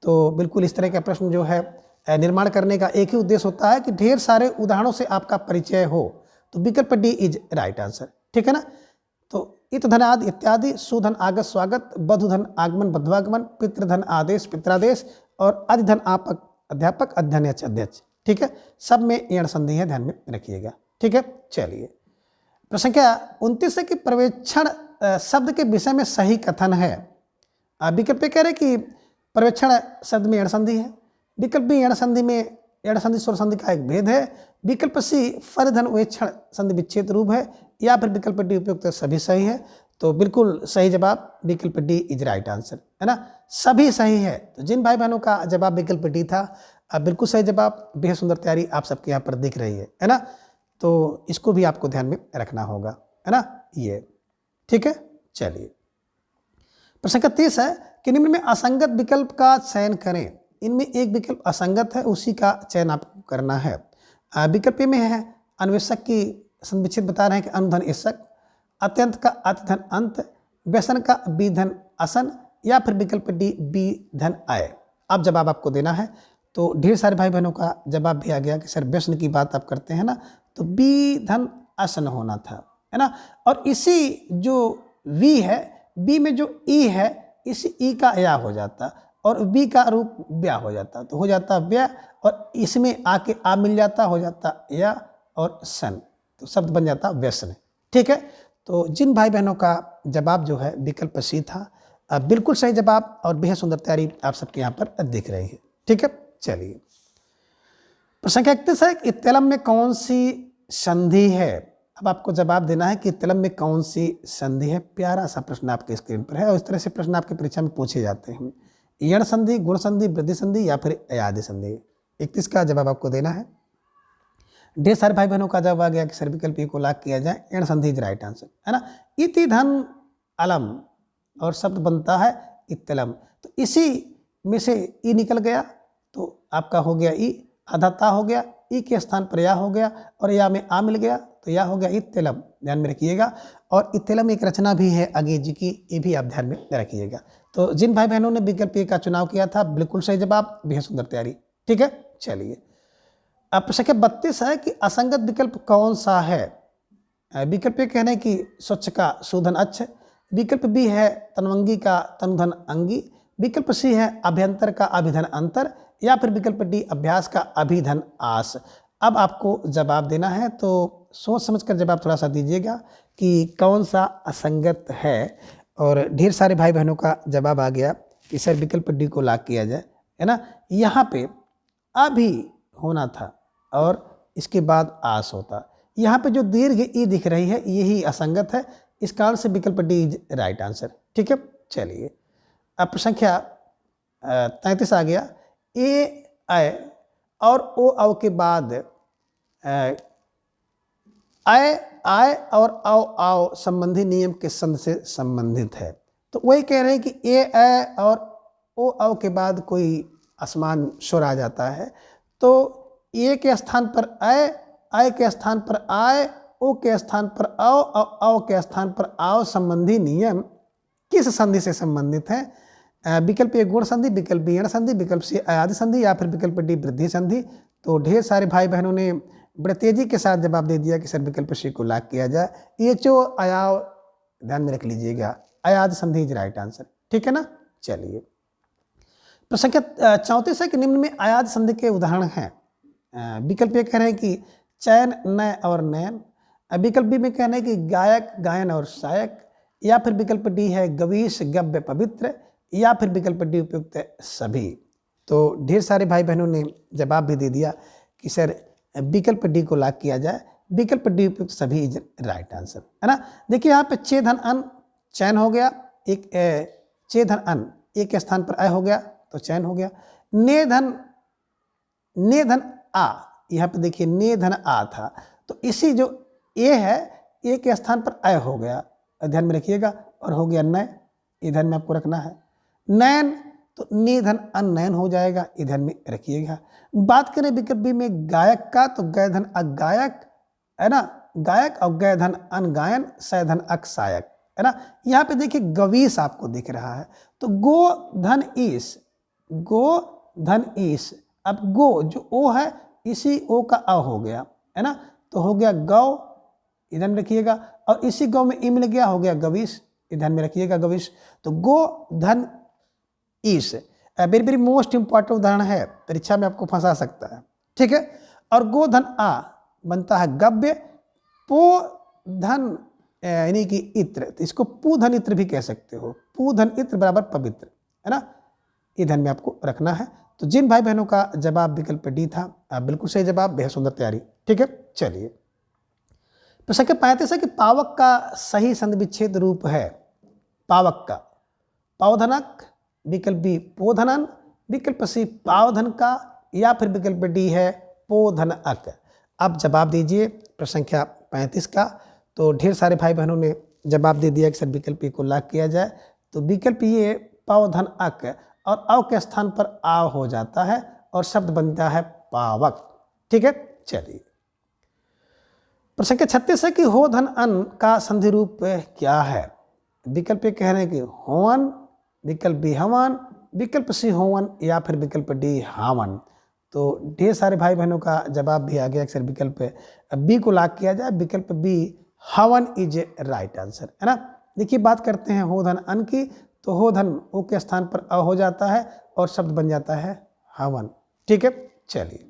तो बिल्कुल इस तरह का प्रश्न जो है निर्माण करने का एक ही उद्देश्य होता है कि ढेर सारे उदाहरणों से आपका परिचय हो। तो विकल्प डी इज राइट आंसर, ठीक है ना। तो इत धन आदि इत्यादि, सुधन आगत स्वागत, बधुधन आगमन बध्वागमन, पितृधन आदेश पित्रादेश और अधिधन आपक अध्यापक अध्ययन अध्यक्ष, ठीक है। सब में एण संधि है, ध्यान में रखिएगा, ठीक है। चलिए प्रश्न क्या 29 है कि पर्यवेक्षण शब्द के विषय में सही कथन है। विकल्प कह रहे कि पर्यवेक्षण शब्द में एण संधि है। विकल्प बी एण संधि में एण संधि स्वर संधि का एक भेद है। विकल्प सी फरधन वेक्षण संधि विच्छेद रूप है। या फिर विकल्प डी उपयुक्त सभी सही है। तो बिल्कुल सही जवाब विकल्प डी इज राइट आंसर, है ना। सभी सही है। तो जिन भाई बहनों का जवाब विकल्प डी था, अब बिल्कुल सही जवाब, बेहद सुंदर तैयारी आप सबके यहाँ पर दिख रही है ना। तो इसको भी आपको ध्यान में रखना होगा, है ना, ये ठीक है। चलिए प्रश्न 30 है कि निम्न में असंगत विकल्प का चयन करें। इनमें एक विकल्प असंगत है, उसी का चयन आपको करना है। विकल्प में है अन्वेषक की संविच्छेद बता रहे हैं कि अनुधन इसक, अत्यंत का अतिधन अंत, व्यसन का बीधन असन, या फिर विकल्प डी बी धन आय। अब जवाब आपको देना है। तो ढेर सारे भाई बहनों का जवाब भी आ गया कि सर व्यसन की बात आप करते हैं ना, तो बी धन असन होना था, है ना। और इसी जो वी है, बी में जो ई है, इस ई का या हो जाता और बी का रूप व्या हो जाता, तो हो जाता व्या, और इसमें आके आ मिल जाता, हो जाता या और सन, तो शब्द बन जाता व्यसन, ठीक है। तो जिन भाई बहनों का जवाब जो है विकल्प सी था, बिल्कुल सही जवाब और बेहद सुंदर तैयारी आप सबके यहाँ पर दिख रही है, ठीक है। चलिए प्रश्न 31 है कि तेलम में कौन सी संधि है। अब आपको जवाब देना है कि तेलम में कौन सी संधि है। प्यारा सा प्रश्न आपके स्क्रीन पर है और इस तरह से प्रश्न आपकी परीक्षा में पूछे जाते हैं। यण संधि, गुण संधि, वृद्धि संधि या फिर अयादि संधि। 31 का जवाब आपको देना है। ढेर सारे भाई बहनों का जवाब आ गया कि सर विकल्प को लाख किया जाए, एण संधि इज राइट आंसर, है ना। इति धन अलम और शब्द बनता है इत्तलम, तो इसी में से ई निकल गया तो आपका हो गया ई, आधा ता हो गया, ई के स्थान पर या हो गया और या में आ मिल गया तो या हो गया इत्तलम, ध्यान में रखिएगा। और इत्तलम एक रचना भी है अंग्रेजी जी की, ये भी आप ध्यान में रखिएगा। तो जिन भाई बहनों ने विकल्प ए का चुनाव किया था, बिल्कुल सही जवाब, बेहद सुंदर तैयारी, ठीक है। चलिए अब प्रश्न 32 है कि असंगत विकल्प कौन सा है। विकल्प ए कहने की स्वच्छ का सुधन अच्छ, विकल्प बी है तनवंगी का तनुधन अंगी, विकल्प सी है अभ्यंतर का अभिधन अंतर, या फिर विकल्प डी अभ्यास का अभिधन आस। अब आपको जवाब देना है, तो सोच समझकर जवाब थोड़ा सा दीजिएगा कि कौन सा असंगत है। और ढेर सारे भाई बहनों का जवाब आ गया कि सर विकल्प डी को लाख किया जाए, है ना। यहाँ पे अभी होना था और इसके बाद आस होता। यहाँ पे जो दीर्घ ई दिख रही है यही असंगत है, इस कारण से विकल्प डी इज राइट आंसर, ठीक है। चलिए अब संख्या 33 आ गया। ए आय और ओ औ के बाद आय आय और आओ आओ संबंधी नियम के संध से संबंधित है। तो वही कह रहे हैं कि ए आय और ओ औ के बाद कोई आसमान स्वर आ जाता है, तो ए के स्थान पर आय के स्थान पर आय, ओ के स्थान पर आओ और आओ के स्थान पर आओ संबंधी नियम किस संधि से संबंधित है। विकल्प ए गुण संधि, विकल्प बी एण संधि, विकल्प सी अयादि संधि या फिर विकल्प डी वृद्धि संधि। तो ढेर सारे भाई बहनों ने बड़े तेजी के साथ जवाब दे दिया कि सर विकल्प सी को लाख किया जाए। ये जो अयाव ध्यान में रख लीजिएगा, अयादि संधि इज राइट आंसर, ठीक है ना। चलिए प्रश्न 34 है कि निम्न में अयादि संधि के उदाहरण हैं। विकल्प ए कह रहे हैं कि चयन, नय और नयन, विकल्प बी में कह रहे हैं कि गायक, गायन और सायक, या फिर विकल्प डी है गवीश, गव्य, पवित्र, या फिर विकल्प डी उपयुक्त सभी। तो ढेर सारे भाई बहनों ने जवाब भी दे दिया कि सर विकल्प डी को लाख किया जाए, विकल्प डी उपयुक्त सभी इज राइट आंसर, है ना। देखिए यहाँ पे चे धन अन चयन हो गया, एक चे धन अन एक के स्थान पर अय हो गया तो चयन हो गया। ने धन आ, यहाँ पे देखिए ने धन आ था, तो इसी जो ए है ए के स्थान पर अय हो गया, ध्यान में रखिएगा, और हो गया नय, ये ध्यान में आपको रखना है। नयन तो ने धन अन नयन हो जाएगा, ये ध्यान में रखिएगा। बात करें विकल्प बी में गायक का, तो गय धन अगायक, है ना, गायक और गय धन अनगायन, सय धन अकसायक, है ना। यहाँ पे देखिए गवीश आपको दिख रहा है, तो गो धन ईश अब गो जो ओ है इसी ओ का अ हो गया, है ना, तो हो गया गौ, इधर में रखिएगा, और इसी गौ में ई मिल गया, हो गया गविश, इधर में रखिएगा गविश। तो गो धन ईश वेरी वेरी मोस्ट इंपॉर्टेंट उदाहरण है, परीक्षा में आपको फंसा सकता है, ठीक है। और गो धन आ बनता है गव्य, पो धन यानी कि इत्र, तो इसको पू धन इत्र भी कह सकते हो, पू धन इत्र बराबर पवित्र, है ना, ये ध्यान में आपको रखना है। तो जिन भाई बहनों का जवाब विकल्प डी था, बिल्कुल सही जवाब, बेहद सुंदर तैयारी, ठीक है। चलिए प्रश्न संख्या 35 है कि पावक का सही संधि विच्छेद रूप है, पावक का पावधनक, विकल्प बी पोधनन, विकल्प सी पावधन का, या फिर विकल्प डी है पोधनअक। अब जवाब दीजिए प्रश्न संख्या 35 का। तो ढेर सारे भाई बहनों ने जवाब दे दिया कि सर विकल्प को लॉक किया जाए, तो विकल्प ये पावधनअक, और अव के स्थान पर आ हो जाता है और शब्द बनता है पावक, ठीक है। चलिए प्रश्न संख्या 36 है कि हो धन अन का संधि रूप क्या है। विकल्प ए कह रहे हैं कि होवन, विकल्प बी हवन, विकल्प सी होवन, या फिर विकल्प डी हावन। तो ढेर सारे भाई बहनों का जवाब भी आ गया कि सर विकल्प बी को लॉक किया जाए, विकल्प बी हवन इज ए राइट आंसर, है ना। देखिए बात करते हैं हो धन अन की, तो हो धन ओ के स्थान पर अ हो जाता है और शब्द बन जाता है हवन, ठीक है। चलिए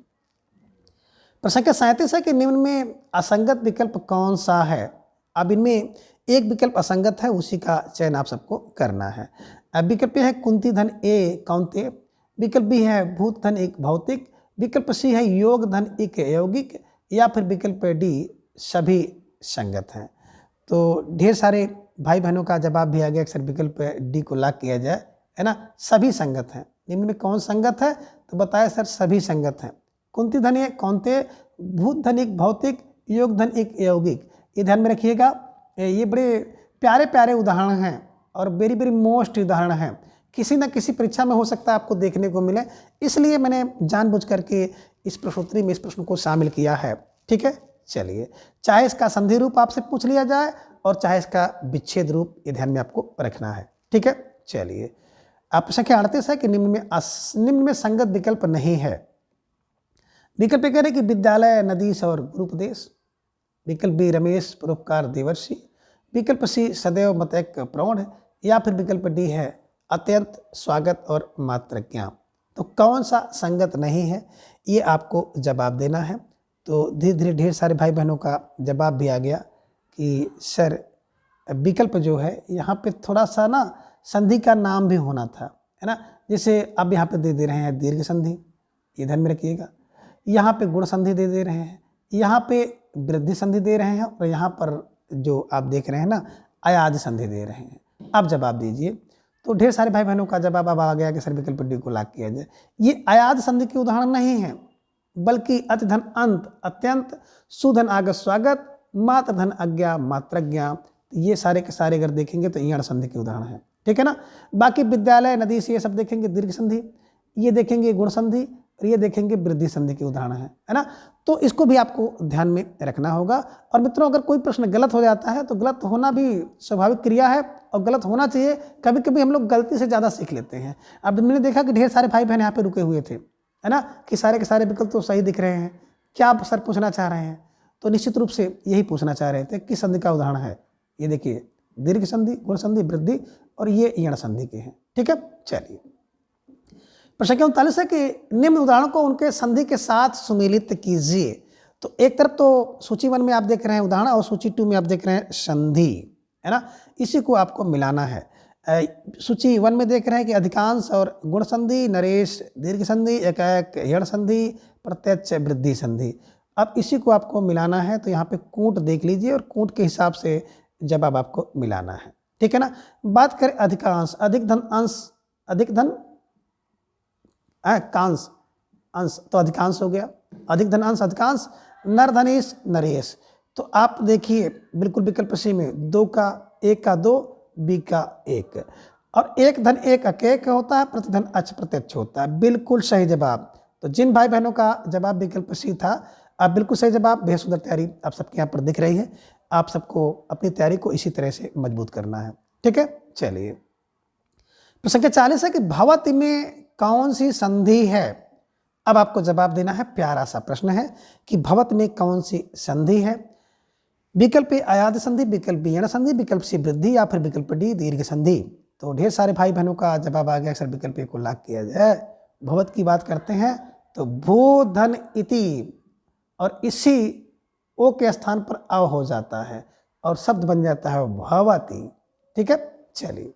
प्रश्न संख्या 37 है कि निम्न में असंगत विकल्प कौन सा है। अब इनमें एक विकल्प असंगत है, उसी का चयन आप सबको करना है। अब विकल्प है कुंती धन ए कौंते, विकल्प बी है भूत धन एक भौतिक, विकल्प सी है योग धन एक यौगिक, या फिर विकल्प डी सभी संगत हैं। तो ढेर सारे भाई बहनों का जवाब भी आ गया, अक्सर विकल्प डी को लॉक किया जाए, है ना, सभी संगत हैं। निम्न में कौन संगत है, तो बताया सर सभी संगत हैं। कुंती धन एक कौंते, भूत धन एक भौतिक, योग धन एक यौगिक, ये ध्यान में रखिएगा। ये बड़े प्यारे प्यारे उदाहरण हैं और वेरी वेरी मोस्ट उदाहरण हैं, किसी न किसी परीक्षा में हो सकता है आपको देखने को मिले, इसलिए मैंने जानबूझ करके इस प्रश्नोत्तरी में इस प्रश्न को शामिल किया है, ठीक है। चलिए चाहे इसका संधि रूप आपसे पूछ लिया जाए और चाहे इसका विच्छेद रूप, ये ध्यान में आपको रखना है, ठीक है। चलिए आप प्रश्न संख्या 38 है कि निम्न में संगत विकल्प नहीं है। विकल्प कह रहे कि विद्यालय नदीश और गुरुपदेश, विकल्प बी रमेश परोपकार देवर्षि, विकल्प सी सदैव मतैक प्रौढ़, या फिर विकल्प डी है अत्यंत स्वागत और मातृज्ञा। तो कौन सा संगत नहीं है, ये आपको जवाब देना है। तो धीरे धीरे ढेर सारे भाई बहनों का जवाब भी आ गया कि सर विकल्प जो है यहाँ पे थोड़ा सा ना संधि का नाम भी होना था, है ना। जैसे अब यहाँ पे दे रहे हैं दीर्घ संधि, ये ध्यान में रखिएगा, यहाँ पे गुण संधि दे रहे हैं, यहाँ पे वृद्धि संधि दे रहे हैं, और यहाँ पर जो आप देख रहे हैं ना अयाद संधि दे रहे हैं। अब जवाब दीजिए। तो ढेर सारे भाई बहनों का जवाब अब आ गया कि सर विकल्प डी को लॉक किया जाए। ये अयाद संधि के उदाहरण नहीं है, बल्कि अति धन अंत अत्यंत, सुधन आगत स्वागत, मात्र धन अज्ञा मात्रज्ञा, ये सारे के सारे अगर देखेंगे तो ईण संधि के उदाहरण है, ठीक है ना। बाकी विद्यालय नदी से ये सब देखेंगे दीर्घ संधि, ये देखेंगे गुण संधि, और ये देखेंगे वृद्धि संधि के उदाहरण है ना। तो इसको भी आपको ध्यान में रखना होगा। और मित्रों अगर कोई प्रश्न गलत हो जाता है तो गलत होना भी स्वाभाविक क्रिया है और गलत होना चाहिए। कभी कभी हम लोग गलती से ज़्यादा सीख लेते हैं। अब मैंने देखा कि ढेर सारे भाई बहन यहाँ पे रुके हुए थे, है ना, कि सारे के सारे विकल्प तो सही दिख रहे हैं, क्या आप सर पूछना चाह रहे हैं। तो निश्चित रूप से यही पूछना चाह रहे थे किस संधि का उदाहरण है। ये देखिए दीर्घ संधि, गुण संधि, वृद्धि, और ये ईण संधि के हैं, ठीक है। चलिए प्रश्न संख्या 39 है कि निम्न उदाहरणों को उनके संधि के साथ सुमेलित कीजिए। तो एक तरफ तो सूची 1 में आप देख रहे हैं उदाहरण, और सूची 2 में आप देख रहे हैं संधि, है ना, इसी को आपको मिलाना है। सूची 1 में देख रहे हैं कि अधिकांश और गुण संधि, नरेश दीर्घ संधि, एकाएक ईण संधि, प्रत्यक्ष वृद्धि संधि। अब इसी को आपको मिलाना है, तो यहाँ पे कूट देख लीजिए और कूट के हिसाब से जवाब आपको मिलाना है, ठीक है ना। बात करें अधिकांश, अधिक धन अंश, अधिक धन कांश अंश, तो अधिकांश हो गया, अधिक धन अंश अधिकांश, नर धनेश नरेश। तो आप देखिए बिल्कुल विकल्प सी में 2 का 1 का 2, बी का 1, और एक धन एक अकेक होता है, प्रतिधन अच प्रत्यक्ष होता है, बिल्कुल सही जवाब। तो जिन भाई बहनों का जवाब विकल्प सी था, आप बिल्कुल सही जवाब, बेहद सुंदर तैयारी आप सबके यहाँ पर दिख रही है। आप सबको अपनी तैयारी को इसी तरह से मजबूत करना है, ठीक है। चलिए प्रश्न संख्या 40 है कि भवति में कौन सी संधि है। अब आपको जवाब देना है। प्यारा सा प्रश्न है कि भवत में कौन सी संधि है। विकल्प ए अयाद संधि, विकल्प बी यण संधि, विकल्प सी वृद्धि, या फिर विकल्प डी दीर्घ संधि। तो ढेर सारे भाई बहनों का जवाब आ गया। अक्सर विकल्प ए को लॉक किया जाए। भवत की बात करते हैं तो भू धन इति, और इसी ओ के स्थान पर अ हो जाता है और शब्द बन जाता है भवती। ठीक है, चलिए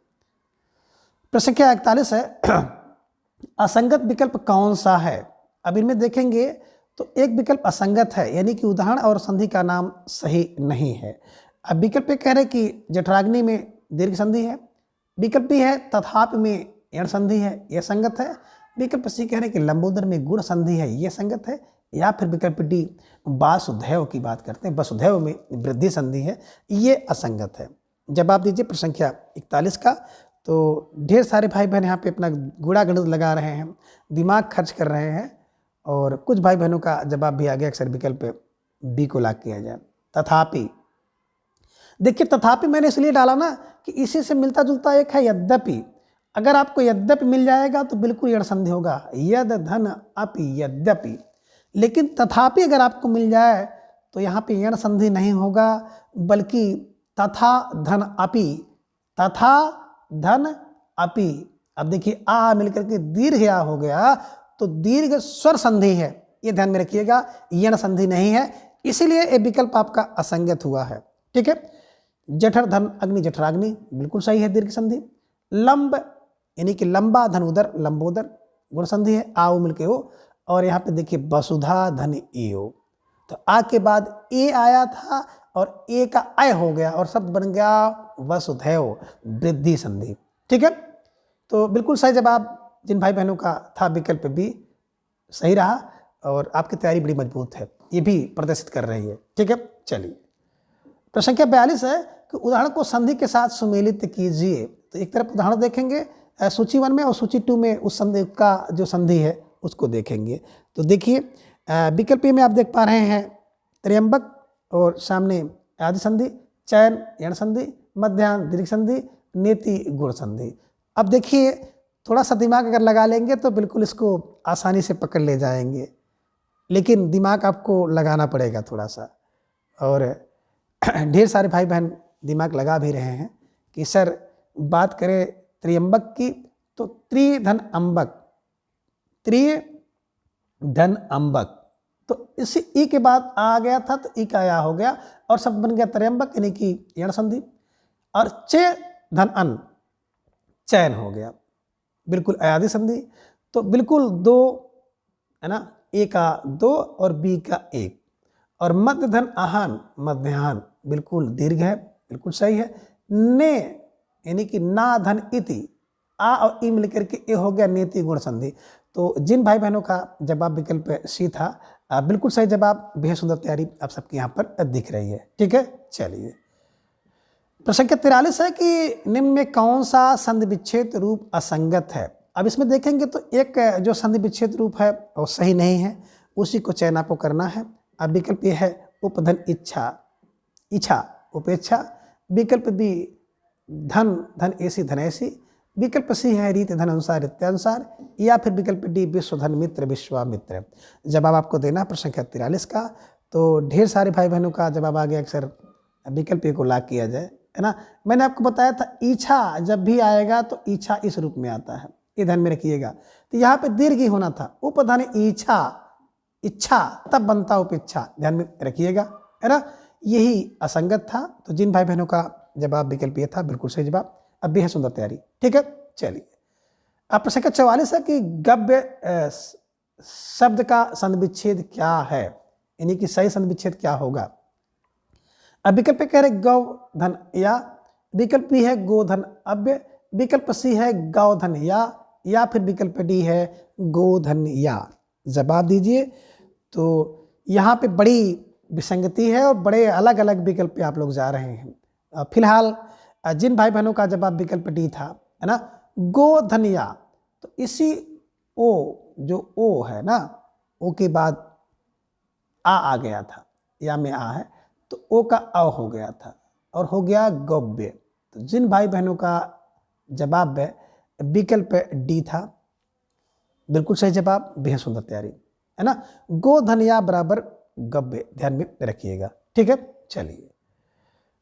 प्रश्न संख्या 41 है असंगत विकल्प कौन सा है। अब इनमें देखेंगे तो एक विकल्प असंगत है, यानी कि उदाहरण और संधि का नाम सही नहीं है। अब विकल्प ए कह रहे कि जठराग्नि में दीर्घ संधि है, विकल्प बी है तथापि में यण संधि है, यह संगत है। विकल्प सी कह रहे कि लंबोदर में गुण संधि है, यह संगत है। या फिर विकल्प डी वासुदेव की बात करते हैं, वसुधैव में वृद्धि संधि है, ये असंगत है। जवाब दीजिए प्रश्न संख्या 41 का। तो ढेर सारे भाई बहन यहाँ पे अपना गुणा गणित लगा रहे हैं, दिमाग खर्च कर रहे हैं, और कुछ भाई बहनों का जवाब भी आ गया। अक्सर विकल्प बी को लॉक किया जाए। तथापि, देखिए तथापि मैंने इसलिए डाला ना कि इसी से मिलता जुलता एक है यद्यपि। अगर आपको यद्यपि मिल जाएगा तो बिल्कुल यण संधि होगा, यद धन अपि यद्यपि। लेकिन तथापि अगर आपको मिल जाए तो यहाँ पे यण संधि नहीं होगा, बल्कि तथा धन अपि, तथा धन अपि। अब देखिए आ मिलकर के दीर्घ आ हो गया, तो दीर्घ स्वर संधि है, ये ध्यान में रखिएगा, यण संधि नहीं है, इसीलिए ये विकल्प आपका असंगत हुआ है। ठीक है, जठर धन अग्नि जठराग्नि बिल्कुल सही है, दीर्घ संधि। लंब यानी कि लंबा धन उदर लंबोदर गुण संधि है, आओ मिलके ओ। और यहाँ पे देखिए वसुधा धन एओ, तो आ के बाद ए आया था और ए का अय हो गया और शब्द बन गया वसुधैव वृद्धि संधि। ठीक है, तो बिल्कुल सही जवाब जिन भाई बहनों का था विकल्प बी सही रहा, और आपकी तैयारी बड़ी मजबूत है, ये भी प्रदर्शित कर रही है। ठीक है, चलिए प्रश्न संख्या 42 है कि उदाहरण को संधि के साथ सुमेलित कीजिए। तो एक तरफ उदाहरण देखेंगे सूची 1 में, और सूची 2 में उस संधि का जो संधि है उसको देखेंगे। तो देखिए विकल्प में आप देख पा रहे हैं त्र्यंबक और सामने आदि संधि, चयन यण संधि, मध्याह्न दीर्घ संधि, नेति गुण संधि। अब देखिए थोड़ा सा दिमाग अगर लगा लेंगे तो बिल्कुल इसको आसानी से पकड़ ले जाएंगे, लेकिन दिमाग आपको लगाना पड़ेगा थोड़ा सा। और ढेर सारे भाई बहन दिमाग लगा भी रहे हैं कि सर बात करें त्र्यंबक की तो त्रिधन अम्बक, त्रिधन अम्बक, तो इसी ई के बाद आ गया था तो ई का या हो गया और शब्द बन गया त्र्यंबक यानी कि यण संधि। और चे धन अन चयन हो गया, बिल्कुल अयादि संधि। तो बिल्कुल दो है ना, ए का 2 और बी का 1। और मध्य धन आहान मध्याह्न बिल्कुल दीर्घ है, बिल्कुल सही है। ने यानी कि ना धन इति, आ और ई मिलकर के ए हो गया नेति गुण संधि। तो जिन भाई बहनों का जवाब विकल्प सी था बिल्कुल सही जवाब, बेहद सुंदर तैयारी आप सबके यहाँ पर दिख रही है। ठीक है, चलिए प्रश्न संख्या 43 है कि निम्न में कौन सा संधि विच्छेद रूप असंगत है। अब इसमें देखेंगे तो एक जो संधि विच्छेद रूप है वो सही नहीं है, उसी को चयन आपको करना है। अब विकल्प ये है उपधन इच्छा, इच्छा उपेक्षा। विकल्प बी धन धन ऐसी धन ऐसी। विकल्प सी है रीत धन अनुसार इत्यानुसार। या फिर विकल्प डी विश्वधन मित्र विश्वामित्र। जवाब आपको देना प्रश्न संख्या 43 का। तो ढेर सारे भाई बहनों का जवाब आ गया। अक्सर विकल्प ए को लॉक किया जाए, है ना। मैंने आपको बताया था इच्छा जब भी आएगा तो इच्छा इस रूप में आता है, ये ध्यान में रखिएगा। तो यहाँ पे दीर्घ ही होना था, उपधन इच्छा, इच्छा तब बनता उपेक्षा, ध्यान में रखिएगा, है ना। यही असंगत था। तो जिन भाई बहनों का जवाब विकल्प ये था बिल्कुल सही जवाब। अब भी है सुंदर तैयारी। ठीक है, चलिए अब प्रश्न संख्या 44 है कि गव्य शब्द का संधि विच्छेद क्या है, यानी कि सही संधि विच्छेद क्या होगा। अब विकल्प कह रहे गौ धन या, विकल्प बी है गोधन अव्य, विकल्प सी है गौधन या फिर विकल्प डी है गोधन या। जवाब दीजिए। तो यहाँ पे बड़ी विसंगति है और बड़े अलग अलग विकल्प पे आप लोग जा रहे हैं। फिलहाल जिन भाई बहनों का जवाब विकल्प डी था, है ना, गोधन या, तो इसी ओ जो ओ है ना, ओ के बाद आ गया था, या में आ है तो ओ का अ हो गया था और हो गया गव्य। तो जिन भाई बहनों का जवाब है विकल्प डी था बिल्कुल सही जवाब, बेहद सुंदर तैयारी है ना। गो धन या बराबर गव्य, ध्यान में रखिएगा। ठीक है, चलिए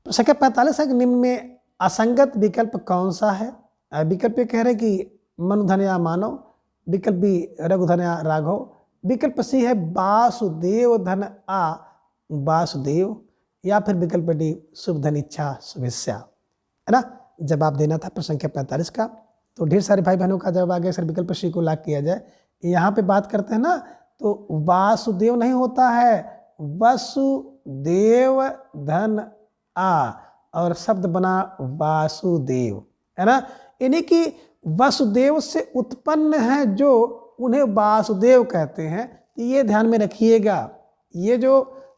संख्या 45 है कि निम्न में असंगत विकल्प कौन सा है। विकल्प ये कह रहे कि मनुधन या मानव, विकल्प बी रघुधन या राघव, विकल्प सी है वासुदेव धन आ वासुदेव, या फिर विकल्प डी शुभ धन इच्छा शुभेच्छा, है ना। जवाब देना था प्रश्न संख्या 45 का। तो ढेर सारे भाई बहनों का जवाब आ गया। सर विकल्प सी को लॉक किया जाए। यहाँ पे बात करते हैं ना, तो वासुदेव नहीं होता है, वसुदेव धन आ, और शब्द बना वासुदेव, है ना। यानी कि वसुदेव से उत्पन्न है जो उन्हें वासुदेव कहते हैं। ये ध्यान में रखिएगा। ये जो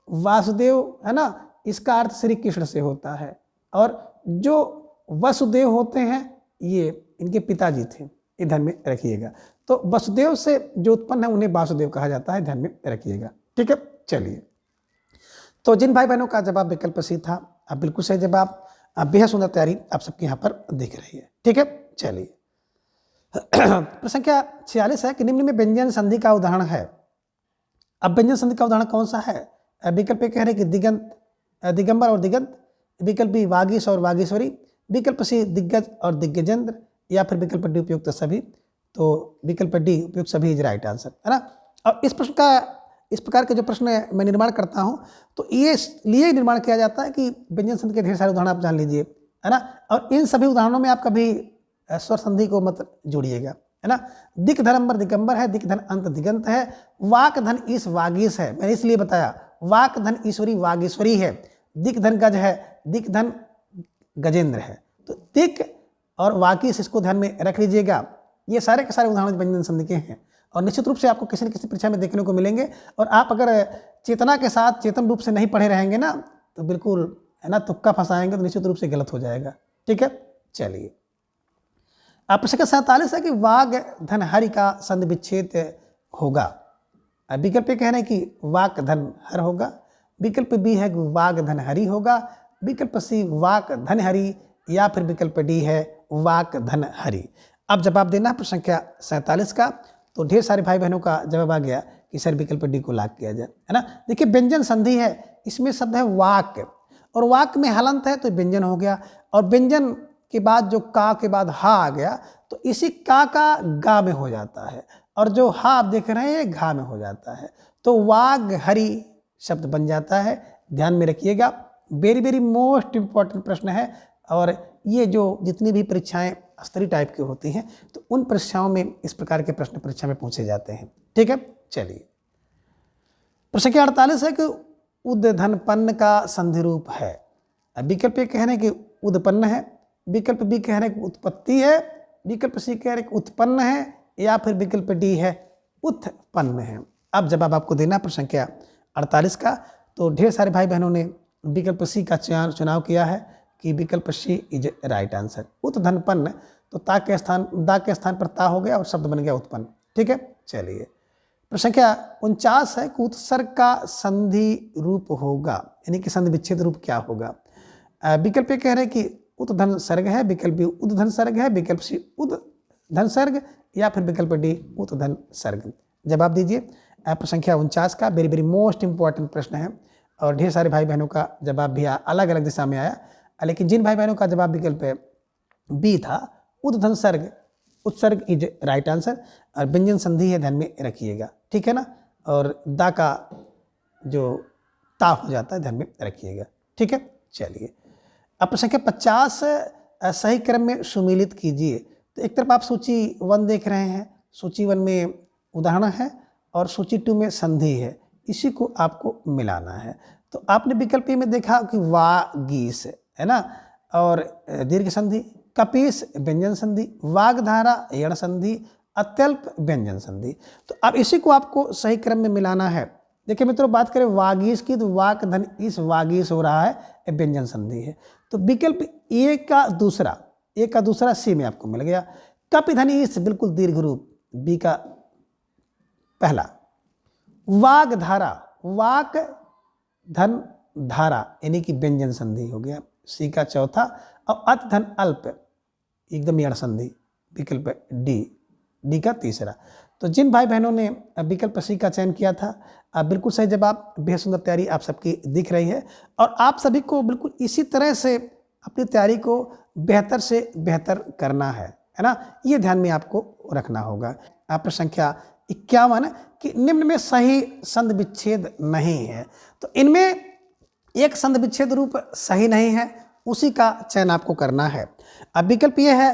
वासुदेव है ना, इसका अर्थ श्री कृष्ण से होता है, और जो वसुदेव होते हैं ये इनके पिताजी थे। ये ध्यान में रखिएगा। तो वसुदेव से जो उत्पन्न है उन्हें वासुदेव कहा जाता है, ध्यान में रखिएगा। ठीक है, चलिए तो जिन भाई बहनों का जवाब विकल्प सी था, अब बिल्कुल सही जवाब, बेहद सुंदर तैयारी आप सबके यहाँ पर दिख रही है। ठीक है, चलिए प्रश्न संख्या 46 है कि निम्न में व्यंजन संधि का उदाहरण है। अब व्यंजन संधि का उदाहरण कौन सा है। विकल्प कह रहे कि दिगंत दिगंबर और दिगंत, विकल्प बी वागीश और वागीश्वरी, विकल्प सी दिग्गज और दिग्गजेंद्र, या फिर विकल्प डी उपयुक्त सभी। तो विकल्प डी उपयुक्त सभी इज राइट आंसर, है ना। और इस प्रश्न का, इस प्रकार के जो प्रश्न मैं निर्माण करता हूं तो ये लिए निर्माण किया जाता है कि व्यंजन संधि के ढेर सारे उदाहरण आप जान लीजिए, है ना। और इन सभी उदाहरणों में आप कभी स्वर संधि को मत जोड़िएगा, है ना। दिक धनंबर दिगंबर है, दिक धन अंत दिगंत है, वाक धन ईश वागीश है। मैंने इसलिए बताया वाक धन ईश्वरी वागीश्वरी है, दिक धन गज है, दिक धन गजेंद्र है। तो दिक और वागीश इसको ध्यान में रख लीजिएगा। ये सारे के सारे उदाहरण व्यंजन संधि के हैं और निश्चित रूप से आपको किसी न किसी परीक्षा में देखने को मिलेंगे। और आप अगर चेतना के साथ चेतन रूप से नहीं पढ़े रहेंगे ना तो बिल्कुल, है ना, तुक्का फंसाएंगे तो निश्चित रूप से गलत हो जाएगा। ठीक है, चलिए प्रश्न 47 है कि वाग धन हरि का संधि विच्छेद होगा। विकल्प कह रहे हैं कि वाक धन हर होगा, विकल्प बी है कि वाग धन हरि होगा, विकल्प सी वाक धन हरि, या फिर विकल्प डी है वाक धन हरि। अब जवाब देना है प्रश्न संख्या 47 का। तो ढेर सारे भाई बहनों का जवाब आ गया कि सर विकल्प डी को लॉक किया जाए, है ना। देखिए व्यंजन संधि है, इसमें शब्द है वाक, और वाक में हलंत है तो व्यंजन हो गया, और व्यंजन के बाद जो का के बाद हा आ गया तो इसी का गा में हो जाता है, और जो हा आप देख रहे हैं घा में हो जाता है। तो वाग हरि शब्द बन जाता है, ध्यान में रखिएगा। वेरी वेरी मोस्ट इंपॉर्टेंट प्रश्न है, और ये जो जितनी भी परीक्षाएं स्तरीय टाइप की होती हैं तो उन परीक्षाओं में इस प्रकार के प्रश्न परीक्षा में पूछे जाते हैं। ठीक है, चलिए प्रश्न संख्या 48 है कि उद्धनपन्न का संधि रूप है। विकल्प ए कह रहे हैं कि उदपन्न है, विकल्प बी कह रहे हैं कि उत्पत्ति है, विकल्प सी कह रहे हैं कि उत्पन्न है, या फिर विकल्प डी है उत्पन्न है। अब जवाब आपको देना प्रश्न संख्या 48 का। तो ढेर सारे भाई बहनों ने विकल्प सी का चुनाव किया है कि विकल्प सी इज राइट आंसर। उत्धनपन्न, तो ता के स्थान पर ता हो गया और शब्द बन गया उत्पन्न। ठीक है, चलिए प्रश्न संख्या 49 है कि उत्सर्ग का संधि रूप होगा, यानी कि संधि विच्छेद रूप क्या होगा। विकल्प कह रहे हैं कि उत्धन सर्ग है, विकल्प बी उद्धन सर्ग है, विकल्प सी उद्धन सर्ग, या फिर विकल्प डी उत्धन सर्ग। जवाब दीजिए प्रश्न संख्या 49 का। वेरी वेरी मोस्ट इंपॉर्टेंट प्रश्न है, और ढेर सारे भाई बहनों का जवाब भी अलग अलग दिशा में आया, लेकिन जिन भाई बहनों का जवाब विकल्प बी था उद्धन सर्ग, उत्सर्ग इज राइट आंसर, और व्यंजन संधि है, ध्यान में रखिएगा। ठीक है ना, और दा का जो ता हो जाता है ध्यान में रखिएगा। ठीक है, चलिए अब प्रश्न संख्या 50 सही क्रम में सुमेलित कीजिए। तो एक तरफ आप सूची 1 देख रहे हैं, सूची 1 में उदाहरण है और सूची 2 में संधि है, इसी को आपको मिलाना है। तो आपने विकल्प में देखा कि वागीश, है ना, और दीर्घ संधि, कपीस व्यंजन संधि, वागधारा यण संधि, अत्यल्प व्यंजन संधि। तो अब इसी को आपको सही क्रम में मिलाना है। देखिए मित्रों, बात करें वागीश की तो वाक धन इस वागीश हो रहा है, व्यंजन संधि है। तो विकल्प ए का दूसरा सी में आपको मिल गया। कप धन इस बिल्कुल दीर्घ रूप, बी का पहला। वागधारा, वाक धन धारा यानी कि व्यंजन संधि हो गया, सी का चौथा। और अत धन अल्प एकदम यण संधि, विकल्प डी का तीसरा। तो जिन भाई बहनों ने विकल्प सी का चयन किया था, बिल्कुल सही जवाब। बेहद सुंदर तैयारी आप सबकी दिख रही है और आप सभी को बिल्कुल इसी तरह से अपनी तैयारी को बेहतर से बेहतर करना है ना, ये ध्यान में आपको रखना होगा। प्रश्न संख्या 51 कि निम्न में सही संधि विच्छेद नहीं है। तो इनमें एक संधि विच्छेद रूप सही नहीं है, उसी का चयन आपको करना है। अब विकल्प ये है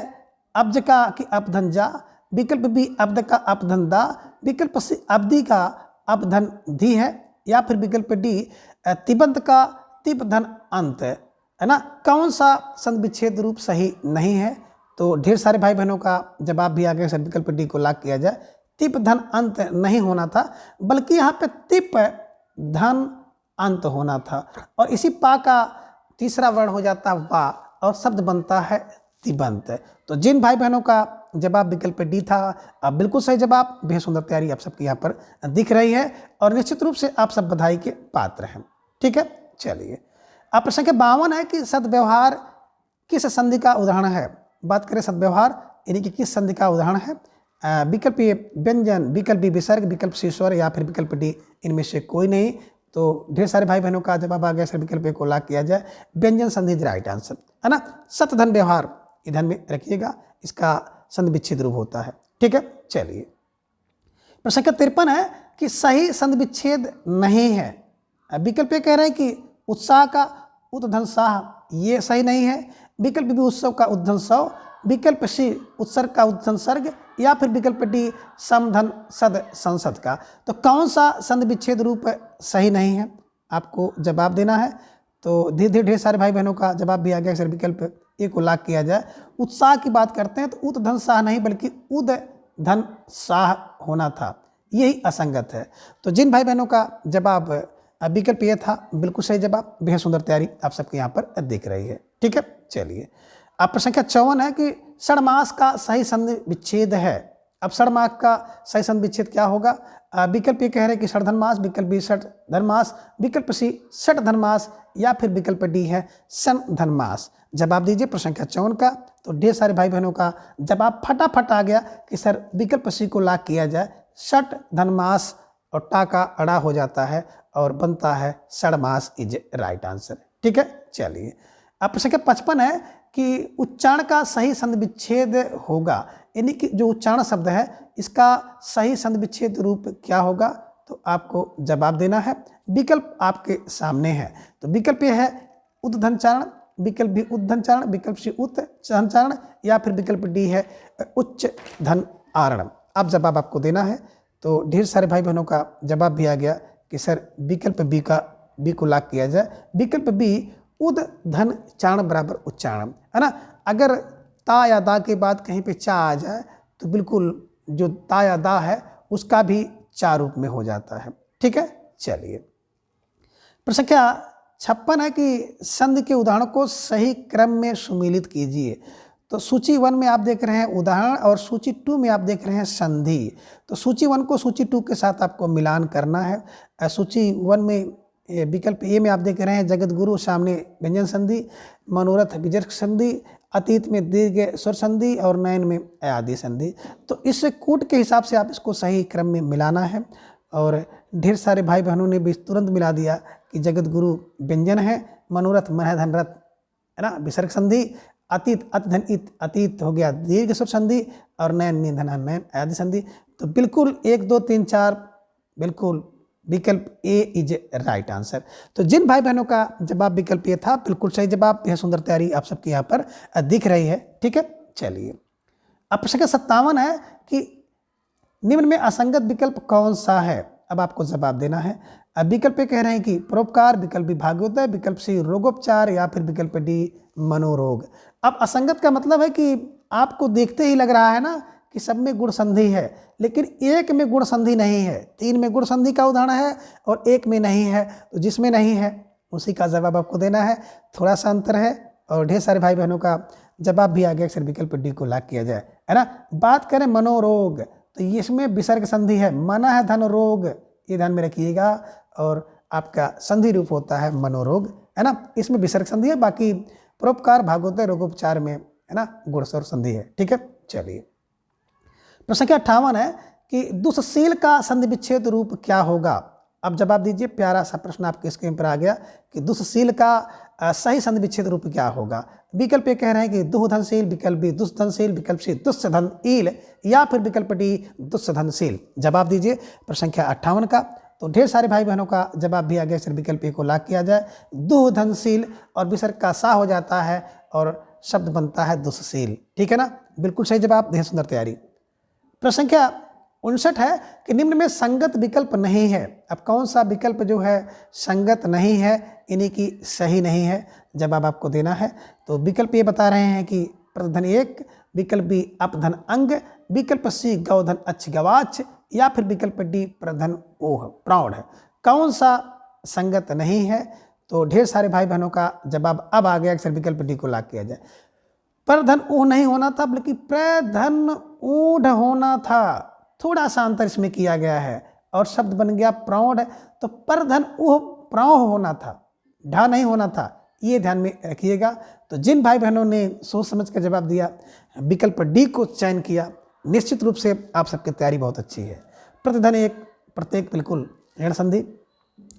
अब्ज का कि अपधन जा, विकल्प बी अब्द का अपधन दा, विकल्प सी अब्दी का अपधन धी है, या फिर विकल्प डी तिबंत का तिबधन अंत है ना। कौन सा संधि विच्छेद रूप सही नहीं है? तो ढेर सारे भाई बहनों का जवाब भी आ गया सर, विकल्प डी को लॉक किया जाए। तिप धन अंत नहीं होना था, बल्कि यहाँ पे तिप धन अंत होना था और इसी पा का तीसरा वर्ण हो जाता है वा और शब्द बनता है तिबंत। तो जिन भाई बहनों का जवाब विकल्प डी था, अब बिल्कुल सही जवाब। बेहद सुंदर तैयारी आप सबकी यहाँ पर दिख रही है और निश्चित रूप से आप सब बधाई के पात्र हैं। ठीक है, चलिए अब प्रश्न संख्या 52 है कि सद्व्यवहार किस संधि का उदाहरण है। बात करें सद्व्यवहार यानी कि किस संधि का उदाहरण है। विकल्प ए व्यंजन, विकल्प बी विसर्ग, विकल्प सी स्वर या फिर विकल्प डी इनमें से कोई नहीं। तो ढेर सारे भाई बहनों का जवाब आ गया सर, विकल्प ए को लॉक किया जाए। व्यंजन संधि इज राइट आंसर है ना। सतधन व्यवहार ध्यान में रखिएगा, इसका संधि विच्छेद रूप होता है। ठीक है, चलिए प्रश्न संख्या 53 है कि सही संधि विच्छेद नहीं है। विकल्प ए कह रहे हैं कि उत्साह का उतधन साह, ये सही नहीं है। विकल्प बी उत्सव का उद्धन सव, विकल्प सी उत्सर्ग का उद्धन सर्ग, या फिर विकल्प डी समधन सद संसद का। तो कौन सा संधि विच्छेद रूप सही नहीं है, आपको जवाब देना है। तो धीरे धीरे ढेर सारे भाई बहनों का जवाब भी आ गया सर, विकल्प ए को लॉक किया जाए। उत्साह की बात करते हैं तो उत धन साह नहीं बल्कि उद धन साह होना था, यही असंगत है। तो जिन भाई बहनों का जवाब विकल्प ये था, बिल्कुल सही जवाब। बेहद सुंदर तैयारी आप सबके यहाँ पर दिख रही है। ठीक है, चलिए अब प्रश्न संख्या 54 है कि षडमास का सही संधि विच्छेद है। अब षडमास का सही संधि विच्छेद क्या होगा। विकल्प ये कह रहे हैं कि षडधनमास, विकल्प बी षडधनमास, विकल्प सी षडधनमास, या फिर विकल्प डी है सनधनमास। जवाब दीजिए प्रश्न संख्या 54 का। तो ढेर सारे भाई बहनों का जवाब फटाफट आ गया कि सर विकल्प सी को लॉक किया जाए। षट धनमास और टा का अड़ा हो जाता है और बनता है षडमास इज राइट आंसर। ठीक है, चलिए अब प्रश्न संख्या 55 है कि उच्चारण का सही संधि विच्छेद होगा, यानी कि जो उच्चारण शब्द है इसका सही संधि विच्छेद रूप क्या होगा। तो आपको जवाब देना है। विकल्प आपके सामने है। तो विकल्प ये है उद्धनचारण, विकल्प भी उद्धनचारण, विकल्प सी उच्चारण, या फिर विकल्प डी है उच्च धन आरण। अब जवाब आपको देना है। तो ढेर सारे भाई बहनों का जवाब भी आ गया कि सर विकल्प बी को लॉक किया जाए। विकल्प बी उद धन चारण बराबर उच्चारण है ना। अगर ता या दा के बाद कहीं पे चा आ जाए तो बिल्कुल जो ता या दा है उसका भी चा रूप में हो जाता है। ठीक है, चलिए प्रश्न संख्या 56 है कि संधि के उदाहरण को सही क्रम में सुमेलित कीजिए। तो सूची 1 में आप देख रहे हैं उदाहरण और सूची 2 में आप देख रहे हैं संधि। तो सूची 1 को सूची 2 के साथ आपको मिलान करना है। सूची 1 में विकल्प ए में आप देख रहे हैं जगत गुरु, सामने व्यंजन संधि, मनोरथ विजर्क संधि, अतीत में दीर्घ स्वर संधि और नयन में आदि संधि। तो इस कोड के हिसाब से आप इसको सही क्रम में मिलाना है। और ढेर सारे भाई बहनों ने भी तुरंत मिला दिया कि जगत गुरु व्यंजन है, मनोरथ मन धन रथ है ना विसर्ग संधि, अतीत अत धन इत अतीत हो गया दीर्घ स्वर संधि, और नयन निधन नयन आदि संधि। तो बिल्कुल 1 2 3 4 बिल्कुल विकल्प ए इज राइट आंसर। तो जिन भाई बहनों का जवाब विकल्प ए था, बिल्कुल सही जवाब। यह सुंदर तैयारी आप सबके यहाँ पर दिख रही है। ठीक है, चलिए अब प्रश्न 57 है कि निम्न में असंगत विकल्प कौन सा है। अब आपको जवाब देना है। अब विकल्प ए कह रहे हैं कि परोपकार, विकल्प बी भाग्योदय, विकल्प सी रोगोपचार, या फिर विकल्प डी मनोरोग। अब असंगत का मतलब है कि आपको देखते ही लग रहा है ना कि सब में गुण संधि है, लेकिन एक में गुण संधि नहीं है। 3 में गुण संधि का उदाहरण है और 1 में नहीं है। तो जिसमें नहीं है उसी का जवाब आपको देना है। थोड़ा सा अंतर है और ढेर सारे भाई बहनों का जवाब भी आ गया सर विकल्प डी को लॉक किया जाए है ना। बात करें मनोरोग, तो इसमें विसर्ग संधि है, मना है धन रोग, ये ध्यान में रखिएगा। और आपका संधि रूप होता है मनोरोग है ना। इसमें विसर्ग संधि है, बाकी परोपकार भागवत रोगोपचार में है ना गुण स्वर संधि है। ठीक है, चलिए प्रश्न संख्या 58 है कि दुस्शील का संधि विच्छेद रूप क्या होगा। अब जवाब दीजिए, प्यारा सा प्रश्न आपके स्क्रीन पर आ गया कि दुस्शील का सही संधि विच्छेद रूप क्या होगा। विकल्प ए कह रहे हैं कि दुधनशील, विकल्प बी दुष्धनशील, विकल्प सी दुस्धनशील, या फिर विकल्प डी दुस्धनशील। जवाब दीजिए प्रश्न संख्या 58 का। तो ढेर सारे भाई बहनों का जवाब भी आ गया। सिर्फ विकल्प ए को लॉक किया जाए। दुधनशील और विसर्ग का सा हो जाता है और शब्द बनता है दुस्शील। ठीक है ना, बिल्कुल सही जवाब, ढेर सुंदर तैयारी। प्रश्न संख्या 59 है कि निम्न में संगत विकल्प नहीं है। अब कौन सा विकल्प जो है संगत नहीं है, यानी कि सही नहीं है, जवाब आपको देना है। तो विकल्प ये बता रहे हैं कि प्रधन 1, विकल्प बी अपधन अंग, विकल्प सी गौधन अच्छ गवाच, या फिर विकल्प डी प्रधन ओह प्रौढ़। कौन सा संगत नहीं है? तो ढेर सारे भाई बहनों का जवाब अब आ गया। अक्सर विकल्प डी को लॉक किया जाए। प्रधन ऊह नहीं होना था, बल्कि प्रधन ऊढ़ होना था। थोड़ा सा अंतर इसमें किया गया है और शब्द बन गया प्रौढ़। तो प्रधन ऊह प्रौढ़ होना था, ढा नहीं होना था, ये ध्यान में रखिएगा। तो जिन भाई बहनों ने सोच समझ कर जवाब दिया, विकल्प डी को चयन किया, निश्चित रूप से आप सबकी तैयारी बहुत अच्छी है। प्रतिधन 1 प्रत्येक बिल्कुल ऋण संधि,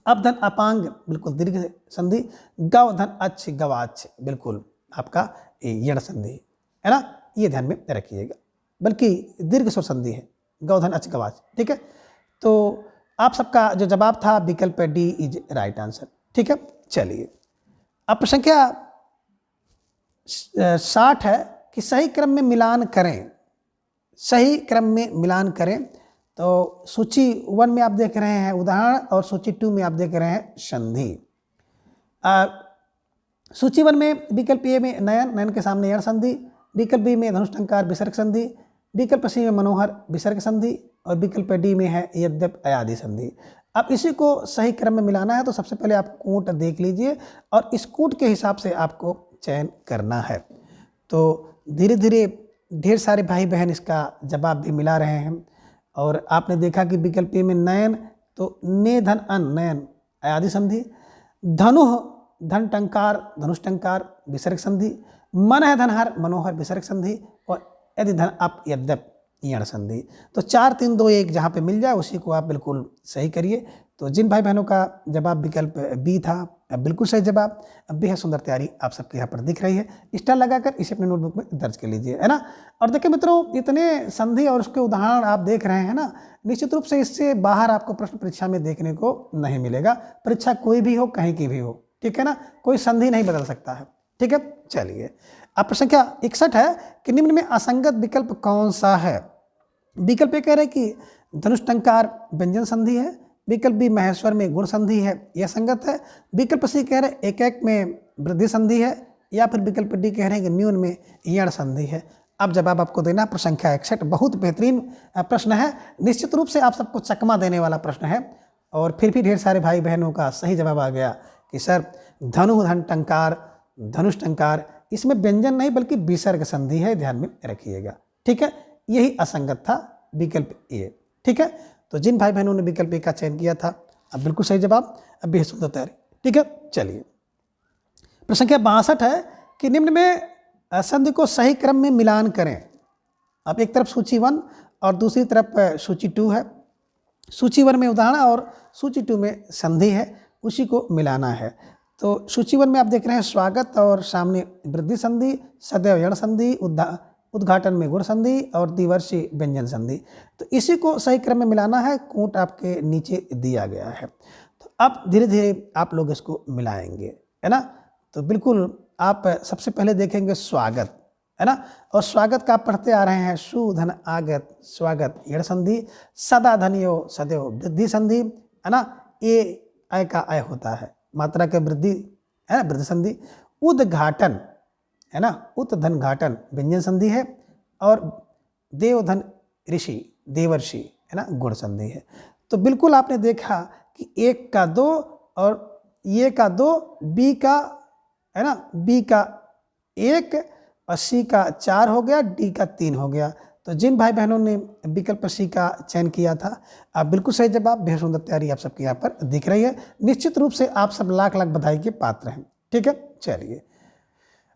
अपधन अपांग बिल्कुल दीर्घ संधि, गवधन अच्छ गवाच बिल्कुल आपका यण संधि है ना, ये ध्यान में रखिएगा, बल्कि दीर्घ स्वर संधि है, गवधन अच्छ गवाच। ठीक है, तो आप सबका जो जवाब था विकल्प डी इज राइट आंसर। ठीक है, चलिए अब प्रश्न संख्या 60 है कि सही क्रम में मिलान करें। सही क्रम में मिलान करें। तो सूची 1 में आप देख रहे हैं उदाहरण और सूची 2 में आप देख रहे हैं संधि। सूची 1 में विकल्प ए में नयन, नयन के सामने यण संधि, विकल्प बी में धनुष्टंकार विसर्ग संधि, विकल्प सी में मनोहर विसर्ग संधि, और विकल्प डी में है यद्यप अयादि संधि। अब इसी को सही क्रम में मिलाना है। तो सबसे पहले आप कूट देख लीजिए और इस कूट के हिसाब से आपको चयन करना है। तो धीरे धीरे ढेर सारे भाई बहन इसका जवाब भी मिला रहे हैं। और आपने देखा कि विकल्प ए में नयन, तो ने धन अन नयन अयादि संधि, धनुः धन टंकार धनुष्टंकार विसर्ग संधि, मन है धनहर मनोहर विसर्ग संधि, और यदि धन अप यद्यप यण संधि। तो 4 3 2 1 जहाँ पे मिल जाए उसी को आप बिल्कुल सही करिए। तो जिन भाई बहनों का जवाब विकल्प बी था, अब बिल्कुल सही जवाब। अब बेहद सुंदर तैयारी आप सबके यहाँ पर दिख रही है। स्टार लगाकर इसे अपने नोटबुक में दर्ज कर लीजिए, है ना। और देखिए मित्रों, इतने संधि और उसके उदाहरण आप देख रहे हैं ना, निश्चित रूप से इससे बाहर आपको प्रश्न परीक्षा में देखने को नहीं मिलेगा। परीक्षा कोई भी हो, कहीं की भी हो, ठीक है ना, कोई संधि नहीं बदल सकता है। ठीक है, चलिए अब प्रश्न संख्या 61 है कि निम्न में असंगत विकल्प कौन सा है। विकल्प ये कह रहे हैं कि धनुष्टंकार व्यंजन संधि है, विकल्प बी महेश्वर में गुण संधि है, यह संगत है, विकल्प सी कह रहे हैं एक एक में वृद्धि संधि है, या फिर विकल्प डी कह रहे हैं कि न्यून में यण संधि है। अब जवाब आपको देना। प्रश्न संख्या 61 बहुत बेहतरीन प्रश्न है, निश्चित रूप से आप सबको चकमा देने वाला प्रश्न है। और फिर भी ढेर सारे भाई बहनों का सही जवाब आ गया कि सर धनु धन टंकार धनुष टंकार, इसमें व्यंजन नहीं बल्कि विसर्ग संधि है, ध्यान में रखिएगा। ठीक है, यही असंगत था विकल्प ए। ठीक है, तो जिन भाई बहनों ने विकल्प ए का चयन किया था, अब बिल्कुल सही जवाब, अब बेहद सुंदर तैयारी। ठीक है, चलिए प्रश्न संख्या 62 है कि निम्न में संधि को सही क्रम में मिलान करें। अब एक तरफ सूची 1 और दूसरी तरफ सूची 2 है। सूची 1 में उदाहरण और सूची 2 में संधि है, उसी को मिलाना है। तो सूची 1 में आप देख रहे हैं स्वागत और सामने वृद्धि संधि, सदैव यण संधि, उद्घाटन में गुण संधि और द्विवर्षी व्यंजन संधि। तो इसी को सही क्रम में मिलाना है। कूट आपके नीचे दिया गया है। तो अब धीरे धीरे आप लोग इसको मिलाएंगे, है ना। तो बिल्कुल आप सबसे पहले देखेंगे स्वागत, है ना, और स्वागत का आप पढ़ते आ रहे हैं सुधन आगत स्वागत यण संधि, सदा धनियो सदैव वृद्धि संधि, है ना, ये आय का आय होता है, मात्रा के वृद्धि है ना, वृद्धि संधि, उद्घाटन है ना, उत्धन घाटन व्यंजन संधि है, और देवधन ऋषि देवर्षि है ना, गुण संधि है। तो बिल्कुल आपने देखा कि 1 का 2 और ये का 2, बी का है ना, बी का 1 और सी का 4 हो गया, डी का 3 हो गया। तो जिन भाई बहनों ने विकल्प सी का चयन किया था, आप बिल्कुल सही जवाब, बेहद सुंदर तैयारी आप सबके यहाँ पर दिख रही है। निश्चित रूप से आप सब लाख लाख बधाई के पात्र हैं। ठीक है, चलिए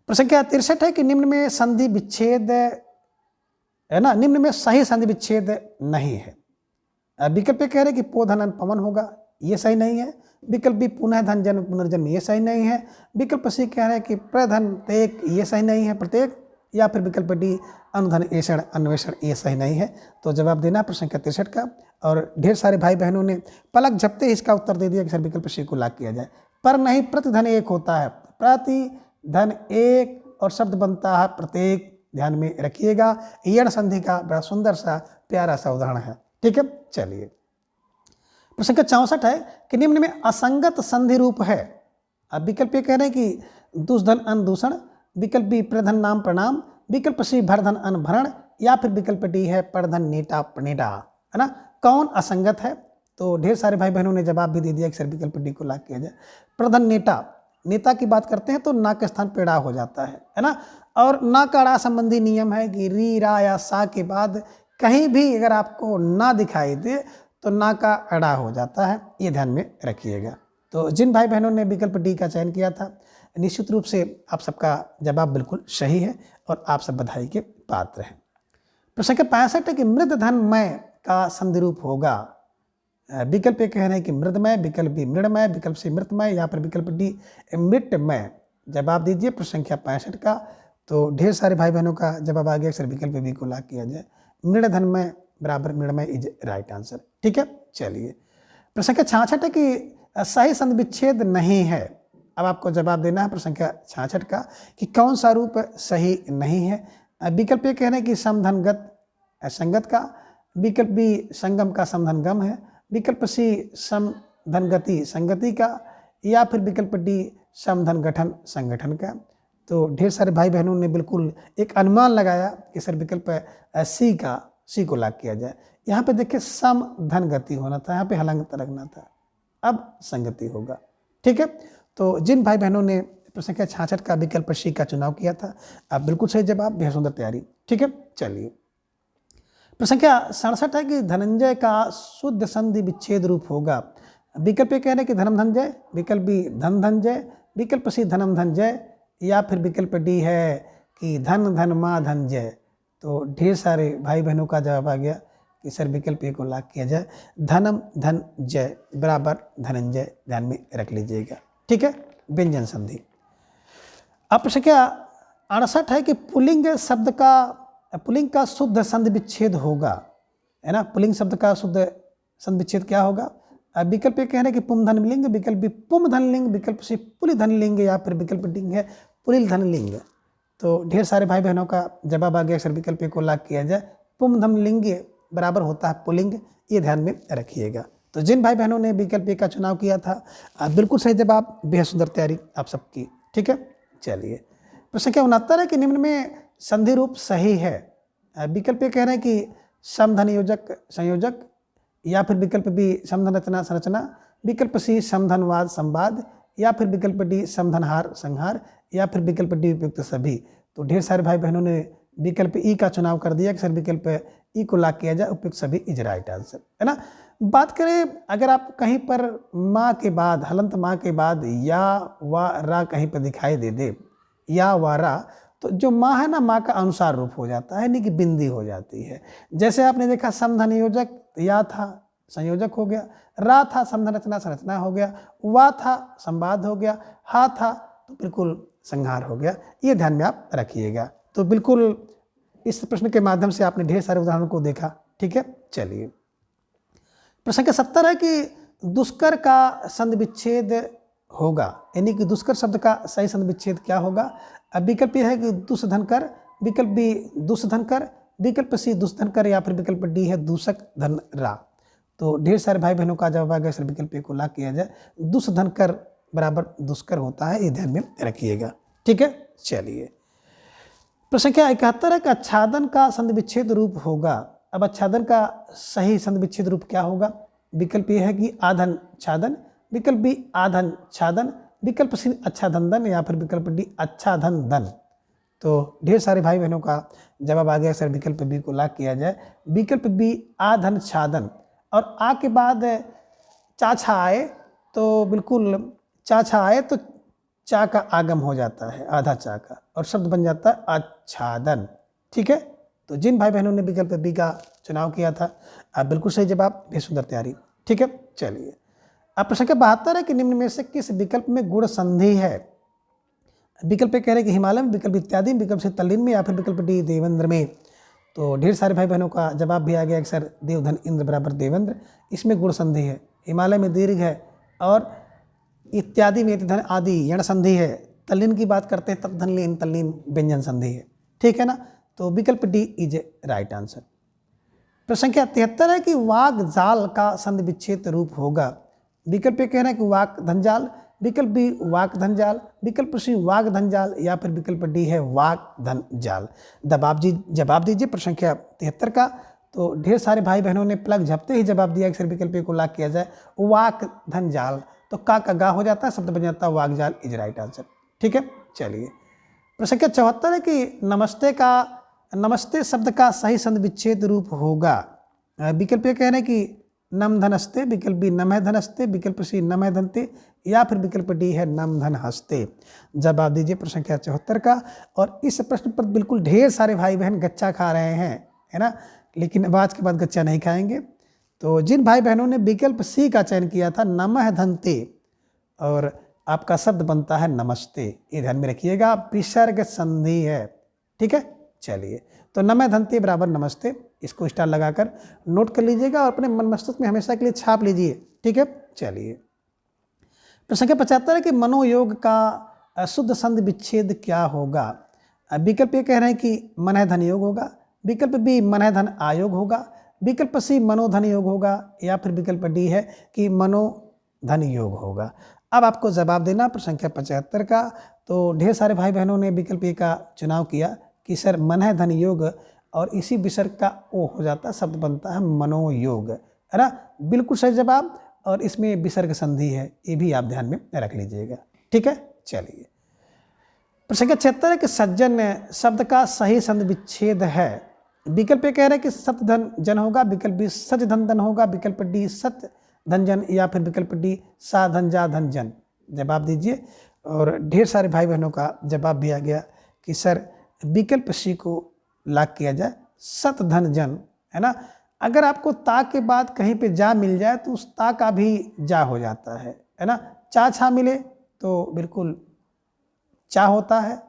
प्रश्न संख्या 63 है कि निम्न में संधि विच्छेद है ना, निम्न में सही संधि विच्छेद नहीं है। विकल्प ए कह रहे हैं कि पो धन अन पवन होगा, ये सही नहीं है। विकल्प बी पुनः धन जन्म पुनर्जन्म, ये सही नहीं है। विकल्प सी कह रहे हैं कि प्रधन तेक, ये सही नहीं है प्रत्येक। या फिर विकल्प डी अनुधन ऐषण अन्वेषण, ये सही नहीं है। तो जवाब देना प्रश्न संख्या 63 का। और ढेर सारे भाई बहनों ने पलक झपते ही इसका उत्तर दे दिया कि सर विकल्प सी को लाग किया जाए, पर नहीं, प्रतिधन एक होता है, प्रतिधन एक और शब्द बनता है प्रत्येक, ध्यान में रखिएगा। यण संधि का बड़ा सुंदर सा प्यारा सा उदाहरण है, ठीक है। चलिए प्रश्न संख्या 64 है कि निम्न में असंगत संधि रूप है। अब विकल्प ये कह रहे हैं कि दुष्धन अन दूषण, विकल्प बी प्रधन नाम प्रणाम, विकल्प सी भरधन अन भरण, या फिर विकल्प डी है परधन नेटा प्रणेटा, है ना। कौन असंगत है? तो ढेर सारे भाई बहनों ने जवाब भी दे दिया कि सर विकल्प डी को लाग किया जाए। प्रधन नेटा, नेता की बात करते हैं तो ना के स्थान पे ड़ा हो जाता है ना। और ना का ड़ा संबंधी नियम है कि री रा या सा के बाद कहीं भी अगर आपको ना दिखाई दे तो ना का अड़ा हो जाता है, ये ध्यान में रखिएगा। तो जिन भाई बहनों ने विकल्प डी का चयन किया था, निश्चित रूप से आप सबका जवाब बिल्कुल सही है और आप सब बधाई के पात्र हैं। प्रश्न संख्या 65 है कि मृद धन मय का संधि रूप होगा। विकल्प ये कह रहे हैं कि मृदमय, विकल्प बी मृणमय, विकल्प सी मृतमय, या फिर विकल्प डी मृतमय। जवाब दीजिए प्रश्न संख्या 65 का। तो ढेर सारे भाई बहनों का जवाब आ गया सर विकल्प बी को लाग किया जाए, मृणधनमय बराबर मृणमय इज राइट आंसर, ठीक है। चलिए प्रश्न संख्या 66 है कि सही संधि विच्छेद नहीं है। अब आपको जवाब देना है प्रश्न संख्या 66 का कि कौन सा रूप सही नहीं है। विकल्प ये कह रहे हैं कि समधनगत संगत का, विकल्प बी संगम का समधनगम है, विकल्प सी समधनगति संगति का, या फिर विकल्प डी समधन गठन संगठन का। तो ढेर सारे भाई बहनों ने बिल्कुल एक अनुमान लगाया कि सर विकल्प सी को लाग किया जाए। यहाँ पे देखिए समधन गति होना था, यहाँ पे हलंत लगना था, अब संगति होगा, ठीक है। तो जिन भाई बहनों ने प्रश्न संख्या 66 का विकल्प सी का चुनाव किया था, अब बिल्कुल सही जवाब, बेहद सुंदर तैयारी, ठीक है। चलिए प्रश्न संख्या 67 है कि धनंजय का शुद्ध संधि विच्छेद रूप होगा। विकल्प ये कह रहे हैं कि धनम धनजय, विकल्प बी धन धनजय, विकल्प सी धनम धनजय, या फिर विकल्प डी है कि धन धन माँ धनजय। तो ढेर सारे भाई बहनों का जवाब आ गया कि सर विकल्प ए को लाग किया जाए, धनम धन जय बराबर धनंजय, ध्यान में रख लीजिएगा, ठीक है। व्यंजन संधि। अब प्रश्न संख्या 68 है कि पुल्लिंग का शुद्ध संधि विच्छेद होगा, है ना। पुल्लिंग शब्द का शुद्ध संधि विच्छेद क्या होगा? अब विकल्प ये कह रहे हैं कि पुम धनलिंग, विकल्प बी पुम धनलिंग, विकल्प सी पुलि धनलिंग, या फिर विकल्प डी है पुलिल धनलिंग। तो ढेर सारे भाई बहनों का जवाब आ गया सर विकल्प ए को लाग किया जाए, पुम धनलिंग बराबर होता है पुलिंग, ये ध्यान में रखिएगा। तो जिन भाई बहनों ने विकल्प ए का चुनाव किया था, बिल्कुल सही जवाब, बेहद सुंदर तैयारी आप सबकी, ठीक है। चलिए प्रश्न संख्या 69 है कि निम्न में संधि रूप सही है। विकल्प ये कह रहे हैं कि समधन योजक संयोजक, या फिर विकल्प बी समधन रचना संरचना, विकल्प सी समधनवाद संवाद, या फिर विकल्प डी समधनहार संहार, या फिर विकल्प डी उपयुक्त सभी। तो ढेर सारे भाई बहनों ने विकल्प ई का चुनाव कर दिया कि सर विकल्प ई को लाग किया जाए, उपयुक्त सभी इज राइट आंसर, है ना। बात करें अगर आप कहीं पर माँ के बाद, हलंत माँ के बाद या व रा कहीं पर दिखाई दे या व रा, तो जो माँ है ना, माँ का अनुसार रूप हो जाता है, यानी कि बिंदी हो जाती है। जैसे आपने देखा समधन योजक, या था संयोजक हो गया, रा था समधन रचना संरचना हो गया, वा था संवाद हो गया, हा था तो बिल्कुल संहार हो गया, ये ध्यान में आप रखिएगा। तो बिल्कुल इस प्रश्न के माध्यम से आपने ढेर सारे उदाहरणों को देखा, ठीक है। चलिए प्रश्न संख्या 70 है कि दुष्कर का संधि विच्छेद होगा, यानी कि दुष्कर शब्द का सही संधि विच्छेद क्या होगा। अब विकल्प यह है कि दुष्धनकर, विकल्प बी दुष्धनकर, विकल्प सी दुष्धनकर, या फिर विकल्प डी है दूषक धन रा। तो ढेर सारे भाई बहनों का जवाब आ गया सर विकल्प ए को लाग किया जाए, दुष्धनकर बराबर दुष्कर होता है, ये ध्यान में रखिएगा, ठीक है। चलिए प्रश्न संख्या 71 है कि आच्छादन का संधि विच्छेद रूप होगा। अब आच्छादन का सही संधि विच्छेद रूप क्या होगा। विकल्प ये है कि आधन छादन, विकल्प बी आधन छादन, विकल्प सी आच्छादन दन, या फिर विकल्प डी आच्छादन दन। तो ढेर सारे भाई बहनों का जवाब आ गया सर विकल्प बी को लाग किया जाए, विकल्प बी आधन छादन, और आ के बाद चाछा आए तो बिल्कुल चाछा आए तो चा का आगम हो जाता है, आधा चा का, और शब्द बन जाता है आच्छादन, ठीक है। तो जिन भाई बहनों ने विकल्प बी का चुनाव किया था, आप बिल्कुल सही जवाब, भी सुंदर तैयारी। ठीक है, चलिए। अब प्रश्न संख्या 72 है कि निम्न में से किस विकल्प में गुण संधि है? विकल्प कह रहे हैं कि हिमालय में, विकल्प इत्यादि, विकल्प से तल्लीन में, या फिर विकल्प डी देवेंद्र में। तो ढेर सारे भाई बहनों का जवाब भी आ गया कि सर देवधन इंद्र बराबर देवेंद्र, इसमें गुण संधि है। हिमालय में दीर्घ है और इत्यादि में धन आदि यण संधि है। तल्लीन की बात करते हैं तब धन लीन तल्लीन व्यंजन संधि है। ठीक है ना, तो विकल्प D is a right answer. प्रश्न संख्या 73 है कि वाक जाल का संधि विच्छेद रूप होगा। विकल्प कह रहे हैं कि वाक धनजाल, विकल्प बी वाक धनजाल, विकल्प सी वाक धनजाल, या फिर विकल्प डी है वाक धनजाल। जवाब दीजिए प्रश्न संख्या 73 का। तो ढेर सारे भाई बहनों ने प्लग झपते ही जवाब दिया कि सर विकल्प को लाक किया जाए वाक धनजाल, तो का गा हो जाता है, शब्द बन जाता है वाकजाल, इज राइट आंसर। ठीक है, चलिए। प्रश्न संख्या 74 है कि नमस्ते शब्द का सही संधि विच्छेद रूप होगा। विकल्प कह रहे हैं कि नम धनस्ते, विकल्प बी नम है धनस्ते, विकल्प सी नम है धनते, या फिर विकल्प डी है नम धन हस्ते। जवाब दीजिए प्रश्न संख्या 74 का। और इस प्रश्न पर बिल्कुल ढेर सारे भाई बहन गच्चा खा रहे हैं, है ना, लेकिन अब आज के बाद गच्चा नहीं खाएंगे। तो जिन भाई बहनों ने विकल्प सी का चयन किया था नमः धनते, और आपका शब्द बनता है नमस्ते, ये ध्यान में रखिएगा, विसर्ग संधि है। ठीक है, चलिए। तो नमः धनते बराबर नमस्ते, इसको स्टार लगाकर नोट कर लीजिएगा और अपने मन मस्तिष्क में हमेशा के लिए छाप लीजिए। ठीक है, चलिए। प्रश्न संख्या 75 है कि मनोयोग का शुद्ध संधि विच्छेद क्या होगा। विकल्प ये कह रहे हैं कि मन है धन योग होगा, विकल्प बी मन है धन आयोग होगा, विकल्प सी मनोधन योग होगा, या फिर विकल्प डी है कि मनोधन योग होगा। अब आपको जवाब देना प्रश्न संख्या 75 का। तो ढेर सारे भाई बहनों ने विकल्प ए का चुनाव किया कि सर मन है धन योग, और इसी विसर्ग का ओ हो जाता है, शब्द बनता है मनोयोग, है ना, बिल्कुल सही जवाब। और इसमें विसर्ग संधि है, ये भी आप ध्यान में रख लीजिएगा। ठीक है, चलिए। प्रश्न संख्या 76 है कि सज्जन शब्द का सही संधि विच्छेद है। विकल्प कह रहे हैं कि सत्य धन जन होगा, विकल्प बी सच धन धन होगा, विकल्प डी सत्य धन जन, या फिर विकल्प डी सा धन जा धन जन। जवाब दीजिए। और ढेर सारे भाई बहनों का जवाब भी आ गया कि सर विकल्प सी को लाक किया जाए, सत धन जन, है ना। अगर आपको ता के बाद कहीं पे जा मिल जाए तो उस ता का भी जा हो जाता है ना। चा छा मिले तो बिल्कुल चा होता है,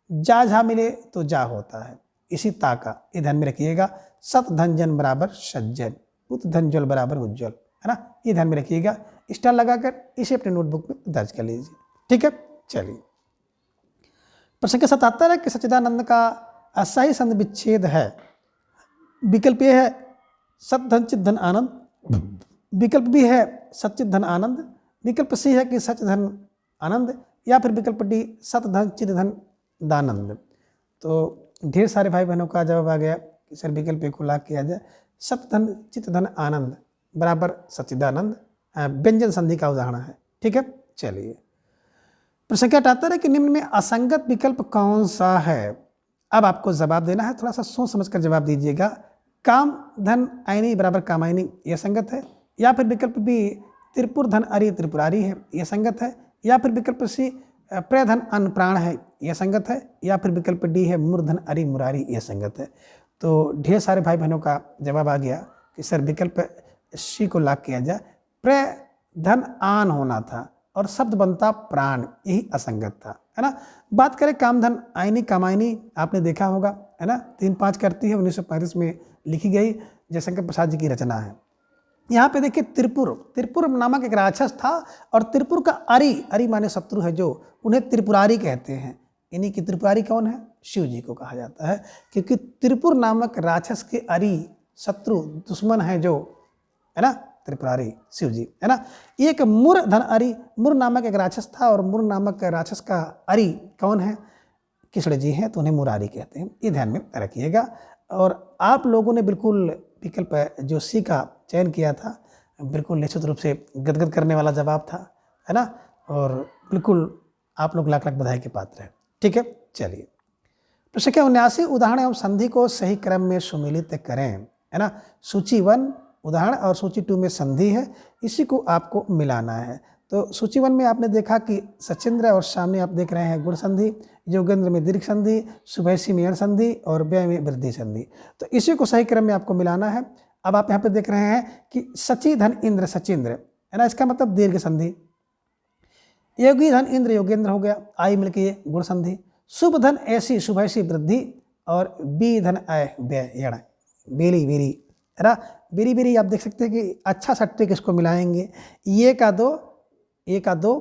जा झा मिले तो जा होता है, इसी ता का, ये ध्यान में रखिएगा। सत धन जन बराबर सज्जन, उत धन जल बराबर उज्जवल, है ना, ये ध्यान में रखिएगा। स्टार लगाकर इसे अपने नोटबुक में दर्ज कर लीजिए। ठीक है, चलिए। प्रश्न संख्या 77 है कि सच्चिदानंद का सही संधि विच्छेद है। विकल्प ये है सत धन चित धन आनंद, विकल्प भी है सच्चित धन आनंद, विकल्प सी है कि सच धन आनंद, या फिर विकल्प डी सत धन चित धन दानंद। तो ढेर सारे भाई बहनों का जवाब आ गया कि सर विकल्प को लाग किया जाए, सत धन चित धन आनंद बराबर सच्चिदानंद, व्यंजन संधि का उदाहरण है। ठीक है, चलिए। प्रश्न संख्या 78 है कि निम्न में असंगत विकल्प कौन सा है। अब आपको जवाब देना है, थोड़ा सा सोच समझकर जवाब दीजिएगा। काम धन आयनी बराबर कामायनी, यह संगत है, या फिर विकल्प बी त्रिपुर धन अरि त्रिपुरारी है, यह संगत है, या फिर विकल्प सी प्रधन अन्न प्राण है, यह संगत है, या फिर विकल्प डी है मूर्धन अरि मुरारी, यह संगत है। तो ढेर सारे भाई बहनों का जवाब आ गया कि सर विकल्प सी को लाग किया जाए, प्रधन आन होना था और शब्द बनता प्राण, यही असंगत था, है ना। बात करें कामधन आयनी कामायनी, आपने देखा होगा, है ना, 3-5 करती है, 1935 में लिखी गई, जयशंकर प्रसाद जी की रचना है। यहाँ पे देखिए त्रिपुर नामक एक राक्षस था, और त्रिपुर का अरि माने शत्रु है, जो उन्हें त्रिपुरारी कहते हैं। इन्हीं की त्रिपुरारी कौन है, शिव जी को कहा जाता है, क्योंकि त्रिपुर नामक राक्षस के अरि शत्रु दुश्मन है, जो है ना त्रिपुरारी शिव जी, है ना। एक मुर धन अरि, मुर नामक एक राक्षस था, और मुर नामक राक्षस का अरि कौन है, कृष्ण जी हैं, तो उन्हें मुरारी कहते हैं, ये ध्यान में रखिएगा। और आप लोगों ने बिल्कुल विकल्प जो सी का चयन किया था, बिल्कुल निश्चित रूप से गदगद करने वाला जवाब था, है ना, और बिल्कुल आप लोग लाख लाख बधाई के पात्र हैं। ठीक है, चलिए। प्रश्न संख्या 79, उदाहरण एवं संधि को सही क्रम में सुमिलित करें, है ना। सूची 1 उदाहरण और सूची 2 में संधि है, इसी को आपको मिलाना है। तो सूची 1 में आपने देखा कि सचिंद्र और सामने आप देख रहे हैं गुण संधि, योगेंद्र में दीर्घ संधि, शुभैसी में अण संधि और व्यय में वृद्धि संधि। तो इसी को सही क्रम में आपको मिलाना है। अब आप यहाँ पे देख रहे हैं कि सची धन इंद्र सचिंद्र, है ना, इसका मतलब दीर्घ संधि। योगी धन इंद्र योगेंद्र हो गया, आई मिलकर ये गुण संधि। शुभ धन ऐसी शुभैसी वृद्धि और बी धन अय व्यय, बेरी बेरी, है ना, बेरी बेरी। आप देख सकते हैं कि अच्छा सा ट्रिक इसको मिलाएंगे। ए का 2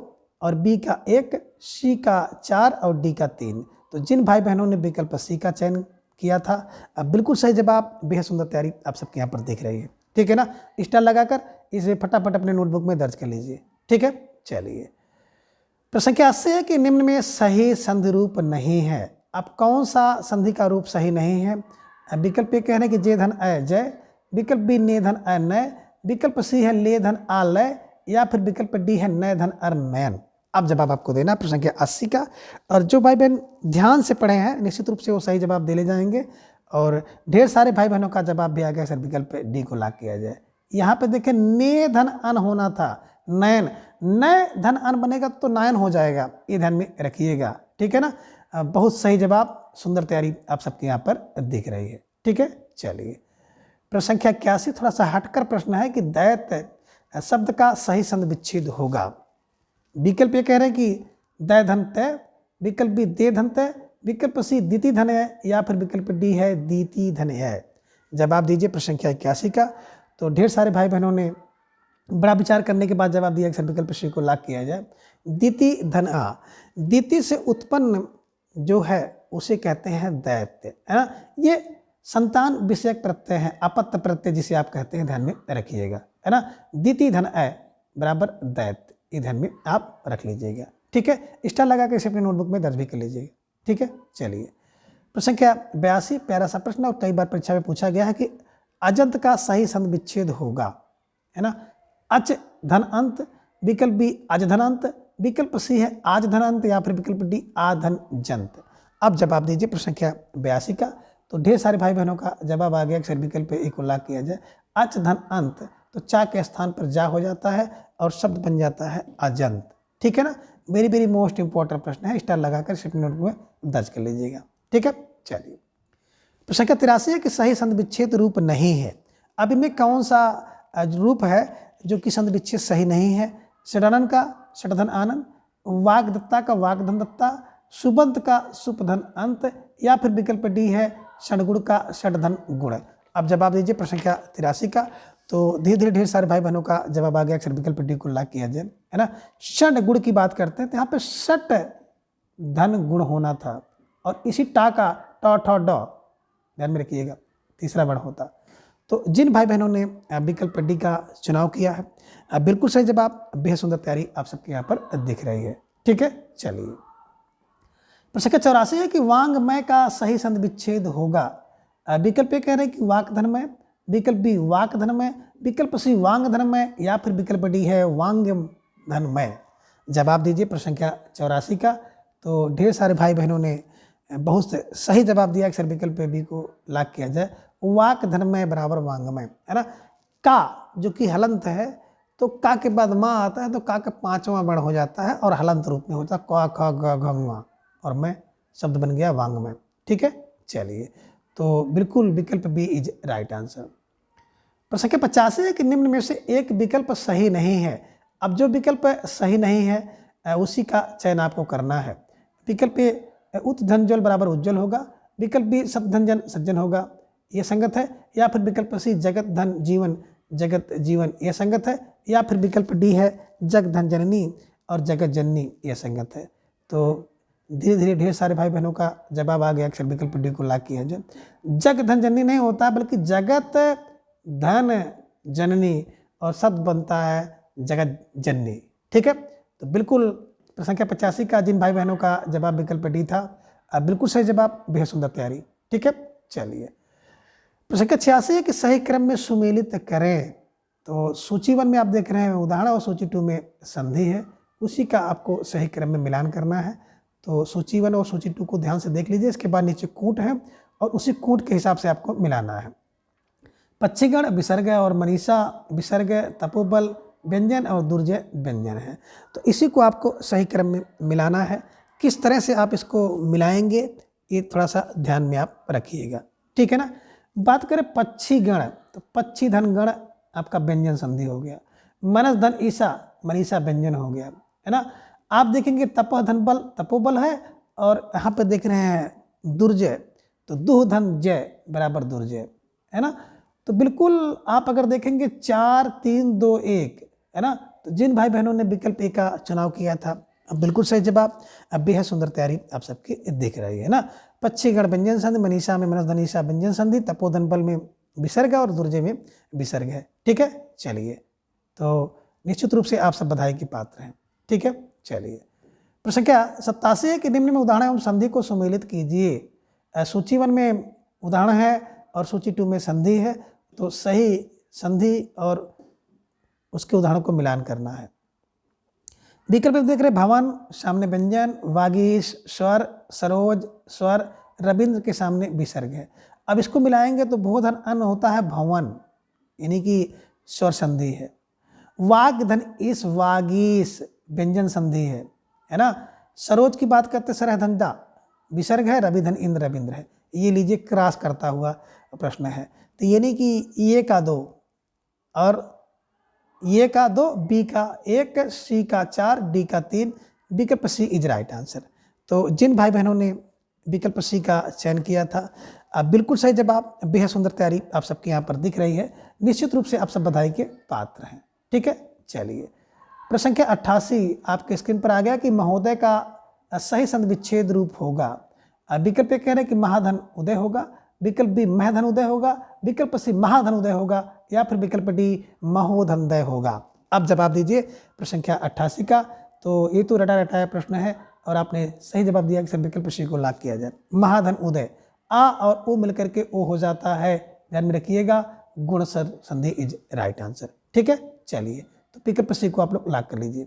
और बी का 1, सी का 4 और डी का 3। तो जिन भाई बहनों ने विकल्प सी का चयन किया था, अब बिल्कुल सही जवाब, बेहद सुंदर तैयारी आप सबके यहाँ पर देख रही है। ठीक है ना, स्टार लगाकर इसे फटाफट अपने नोटबुक में दर्ज कर लीजिए। ठीक है, चलिए प्रश्न संख्या 80 है कि निम्न में सही संधि रूप नहीं है। अब कौन सा संधि का रूप सही नहीं है? विकल्प ए कह रहे हैं कि जे धन अय जय, विकल्प बी ने धन अय नय, विकल्प सी है ले धन आ लय, या फिर विकल्प डी है नय धन अर नयन। अब जवाब आपको देना प्रश्न संख्या 80 का, और जो भाई बहन ध्यान से पढ़े हैं निश्चित रूप से वो सही जवाब दे ले जाएंगे। और ढेर सारे भाई बहनों का जवाब भी आ गया सर विकल्प डी को लॉक किया जाए। यहाँ पे देखें ने धन अन होना था, नयन, नय धन अन बनेगा तो नयन हो जाएगा, ये ध्यान में रखिएगा। ठीक है ना, बहुत सही जवाब, सुंदर तैयारी आप सबके यहाँ पर दिख रही है। ठीक है, चलिए प्रश्न संख्या 81 थोड़ा सा हटकर प्रश्न है कि दैत्य शब्द का सही संधि विच्छेद होगा। विकल्प ये कह रहे हैं कि दै धन तय, विकल्प बी दे धन तय, विकल्प सी दीति धन है, या फिर विकल्प डी है दीति धन है। जवाब दीजिए प्रश्न संख्या 81 का। तो ढेर सारे भाई बहनों ने बड़ा विचार करने के बाद जवाब दिया कि सर विकल्प सी को लॉक किया जाए। दीति धन आ, दीति से उत्पन्न जो है उसे कहते हैं दैत्य, है ना। ये संतान विषयक प्रत्यय है, अपत्य प्रत्यय जिसे आप कहते हैं, ध्यान में रखिएगा, है ना। दीति धन अय बराबर दैत्य, ये ध्यान में आप रख लीजिएगा। ठीक है, स्टार लगा के इसे अपने नोटबुक में दर्ज भी कर लीजिएगा। ठीक है, चलिए प्रश्न संख्या 82 प्यारा सा प्रश्न और कई बार परीक्षा में पूछा गया है कि अजंत का सही संधि विच्छेद होगा, है ना। अच धन अंत, विकल्प बी अज धन अंत, विकल्प सी है आज धन अंत, या फिर विकल्प डी आ धन जंत। अब जवाब दीजिए प्रश्न संख्या 82 का। तो ढेर सारे भाई बहनों का जवाब आ गया कि सर विकल्प ए को लॉक किया जाए। अच धन अंत, तो चा के स्थान पर जा हो जाता है और शब्द बन जाता है अजंत। ठीक है ना, वेरी वेरी मोस्ट इंपॉर्टेंट प्रश्न है, स्टार लगाकर अपने नोटबुक में दर्ज कर लीजिएगा। ठीक है, चलिए प्रश्न संख्या 83 है कि सही संधि विच्छेद रूप नहीं है। अब इनमें कौन सा रूप है जो कि संधि विच्छेद सही नहीं है? षडानन का षडधन आनंद, वाग्दत्ता का वाग्धन दत्ता, सुबंत का सुपधन अंत, या फिर विकल्प डी है षडगुण का षडधन गुण। अब जवाब दीजिए प्रश्न संख्या 83 का। तो धीरे धीरे ढेर सारे भाई बहनों का जवाब आ गया अक्सर विकल्प डी को लॉक किया जाए, है ना। षड गुण की बात करते हैं तो यहाँ पे षट धन गुण होना था, और इसी टा का ट ठ ड ध्यान में रखिएगा तीसरा वर्ण होता। तो जिन भाई बहनों ने विकल्प डी का चुनाव किया है बिल्कुल सही जवाब, बेहद सुंदर तैयारी आप सबके यहाँ पर दिख रही है। ठीक है, चलिए प्रश्न संख्या 84 है कि वांग्मय का सही संधि विच्छेद होगा। विकल्प ए कह रहे हैं कि वाक धनमय, विकल्प बी वाक धनमय, विकल्प सी वांग धनमय, या फिर विकल्प डी है वांग्यम धनमय। जवाब दीजिए प्रश्न संख्या 84 का। तो ढेर सारे भाई बहनों ने बहुत सही जवाब दिया कि सर विकल्प बी को लॉक किया जाए। वाक धनमय बराबर वांगमय, है ना। का जो कि हलंत है, तो का के बाद माँ आता है तो का का 5वां वर्ण हो जाता है और हलंत रूप में होता है क ख ग घ ङ, और मैं शब्द बन गया वांग्मय। ठीक है, चलिए तो बिल्कुल विकल्प बी इज राइट आंसर। प्रश्न संख्या 50 है कि निम्न में से एक विकल्प सही नहीं है। अब जो विकल्प सही नहीं है उसी का चयन आपको करना है। विकल्प ए उत धनजल बराबर उज्जवल होगा, विकल्प बी सत धनजन सज्जन होगा, ये संगत है, या फिर विकल्प सी जगत धन जीवन जगत जीवन, ये संगत है, या फिर विकल्प डी है जग धन जननी और जगत जननी, ये संगत है। तो धीरे धीरे ढेर सारे भाई बहनों का जवाब आ गया अक्सर विकल्प डी को लॉक किया जाए। जग धन जननी नहीं होता बल्कि जगत धन जननी, और शब्द बनता है जगत जननी। ठीक है, तो बिल्कुल प्रश्न संख्या 85 का जिन भाई बहनों का जवाब विकल्प डी था बिल्कुल सही जवाब, बेहद सुंदर तैयारी। ठीक है, चलिए प्रश्न संख्या 86 है कि सही क्रम में सुमेलित करें। तो सूची 1 में आप देख रहे हैं उदाहरण, और सूची 2 में संधि है, उसी का आपको सही क्रम में मिलान करना है। तो सूची 1 और सूची 2 को ध्यान से देख लीजिए। इसके बाद नीचे कूट है और उसी कूट के हिसाब से आपको मिलाना है। पक्षीगण विसर्ग और मनीषा विसर्ग, तपोबल व्यंजन और दुर्जय व्यंजन है। तो इसी को आपको सही क्रम में मिलाना है। किस तरह से आप इसको मिलाएंगे ये थोड़ा सा ध्यान में आप रखिएगा, ठीक है ना। बात करें पक्षी गण, तो पक्षी धन गण आपका व्यंजन संधि हो गया। मनस धन ईसा, मनीषा व्यंजन हो गया, है ना। आप देखेंगे तपह धन बल, तपोबल है, और यहाँ पे देख रहे हैं दुर्जय, तो दुह धन जय बराबर दुर्जय, है ना। तो बिल्कुल आप अगर देखेंगे 4 3 2 1, है ना। तो जिन भाई बहनों ने विकल्प ए का चुनाव किया था, अब बिल्कुल सही जवाब। अब बेहद सुंदर तैयारी आप सबकी दिख रही है ना। पक्षीगण व्यंजन संधि, मनीषा में मनस धनीषा व्यंजन संधि, तपोधन बल में विसर्ग और दुर्जय में विसर्ग है, ठीक है। चलिए, तो निश्चित रूप से आप सब बधाई के पात्र हैं, ठीक है। चलिए, प्रश्न संख्या 87 है कि निम्न में उदाहरण एवं संधि को सम्मिलित कीजिए। सूची 1 में उदाहरण है और सूची 2 में संधि है, तो सही संधि और उसके उदाहरण को मिलान करना है। विकल्प देख रहे भवन सामने व्यंजन, वागीश स्वर, सरोज स्वर, रविंद्र के सामने विसर्ग है। अब इसको मिलाएंगे तो भू धन अन्न होता है भवन, यानी कि स्वर संधि है। वाग धन इस, वागीश व्यंजन संधि है ना। सरोज की बात करते सर धन दा विसर्ग है, रवि धन इंद्र रविंद्र है। ये लीजिए क्रॉस करता हुआ प्रश्न है, तो यानी कि ये का 2 और ये का 2, बी का 1, सी का 4, डी का 3, विकल्प सी इज राइट आंसर। तो जिन भाई बहनों ने विकल्प सी का चयन किया था, अब बिल्कुल सही जवाब। बेहद सुंदर तैयारी आप सबके यहाँ पर दिख रही है, निश्चित रूप से आप सब बधाई के पात्र हैं, ठीक है। चलिए, प्रश्न संख्या 88 आपके स्क्रीन पर आ गया कि महोदय का सही संधि विच्छेद रूप होगा। विकल्प कह रहे हैं कि महाधन उदय होगा, विकल्प बी महधन उदय होगा, विकल्प सी महाधन उदय होगा, या फिर विकल्प डी महोधनदय होगा। अब जवाब दीजिए प्रश्न संख्या 88 का। तो ये तो रटा रटाया प्रश्न है और आपने सही जवाब दिया कि सर विकल्प सी को लाख किया जाए। महाधन उदय, आ और ओ मिलकर के ओ हो जाता है, ध्यान में रखिएगा। गुण सर संधि इज राइट आंसर, ठीक है। चलिए, तो विकल्प सी को आप लोग लाख कर लीजिए।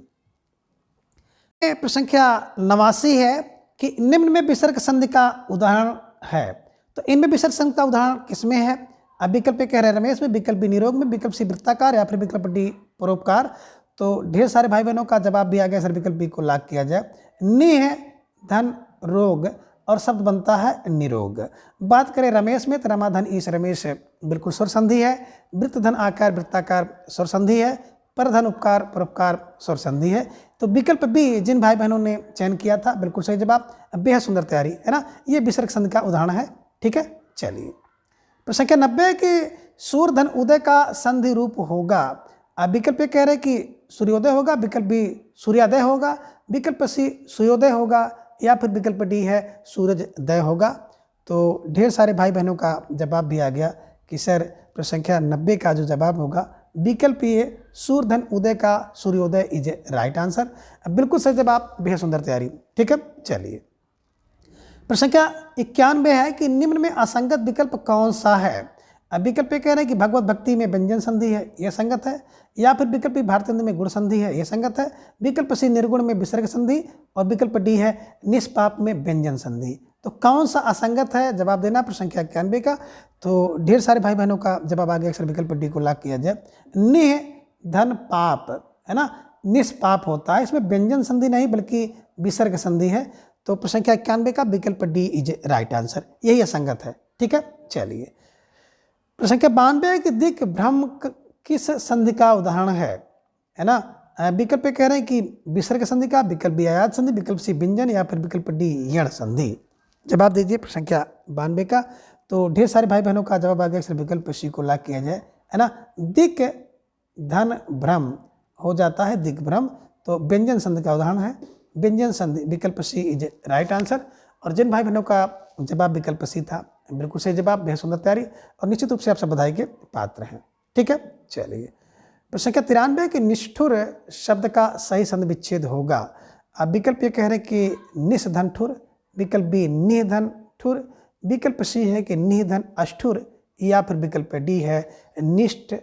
प्रश्न संख्या 89 है कि निम्न में विसर्ग संधि का उदाहरण है। तो इनमें विसर्ग संधि का उदाहरण किसमें है? अब विकल्प कह रहे हैं रमेश में, विकल्प बी निरोग में, विकल्प सी वृत्ताकार, या फिर विकल्प डी परोपकार। तो ढेर सारे भाई बहनों का जवाब भी आ गया, सर विकल्प बी को लाख किया जाए। नि है धन रोग और शब्द बनता है निरोग। बात करें रमेश में, तो रमाधन ईश रमेश बिल्कुल स्वर संधि है। वृत्त धन आकार वृत्ताकार स्वर संधि है। परधन उपकार परोपकार स्वर संधि है। तो विकल्प बी जिन भाई बहनों ने चयन किया था, बिल्कुल सही जवाब। बेहद सुंदर तैयारी है ना, ये विसर्ग संधि का उदाहरण है, ठीक है। चलिए, प्रश्न संख्या 90 कि सूर्यधन उदय का संधि रूप होगा। अब विकल्प कह रहे हैं कि सूर्योदय होगा, विकल्प बी सूर्योदय होगा, विकल्प सी सूर्योदय होगा, या फिर विकल्प डी है सूरजदय होगा। तो ढेर सारे भाई बहनों का जवाब भी आ गया कि सर प्रश्न संख्या 90 का जो जवाब होगा विकल्प ये सूर्यधन उदय का सूर्योदय इज राइट आंसर। बिल्कुल सही जवाब, बेहद सुंदर तैयारी, ठीक है। चलिए, प्रश्न संख्या 91 है कि निम्न में असंगत विकल्प कौन सा है। अब विकल्प कह रहे हैं कि भगवत भक्ति में व्यंजन संधि है, यह संगत है, या फिर विकल्प भारतीय में गुण संधि है, यह संगत है, विकल्प सी निर्गुण में विसर्ग संधि, और विकल्प डी है निष्पाप में व्यंजन संधि। तो कौन सा असंगत है, जवाब देना प्रश्न संख्या 91 का। तो ढेर सारे भाई बहनों का जवाब आ गया, अक्सर विकल्प डी को लाख किया जाए। निह धन पाप, है ना, निष्पाप होता है, इसमें व्यंजन संधि नहीं बल्कि विसर्ग संधि है। तो प्रश्न संख्या 91 का विकल्प डी इज राइट आंसर, यही असंगत है, ठीक है। चलिए, प्रश्न संख्या 92 कि दिक भ्रम किस संधि का उदाहरण है ना। विकल्प कह रहे हैं कि विसर्ग संधि का, विकल्प बी आयात संधि, विकल्प सी व्यंजन, या फिर विकल्प डी यण संधि। जवाब दीजिए प्रश्न संख्या 92 का। तो ढेर सारे भाई बहनों का जवाब आ गया, सिर्फ विकल्प सी को लाख किया जाए, है ना। दिक धन भ्रम हो जाता है दिग्भ्रम, तो व्यंजन संधि का उदाहरण है व्यंजन संधि, विकल्प सी इज राइट आंसर। और जिन भाई बहनों का जवाब विकल्प सी था, बिल्कुल सही जवाब, बेहद सुंदर तैयारी, और निश्चित रूप से आप सब बधाई के पात्र हैं, ठीक है। चलिए, प्रश्न संख्या 93 कि निष्ठुर शब्द का सही संधि विच्छेद होगा। अब विकल्प ये कह रहे हैं कि निष्धन ठुर, विकल्प बी निधन ठुर, विकल्प सी है कि निधन अष्ठुर, या फिर विकल्प डी है निष्ठ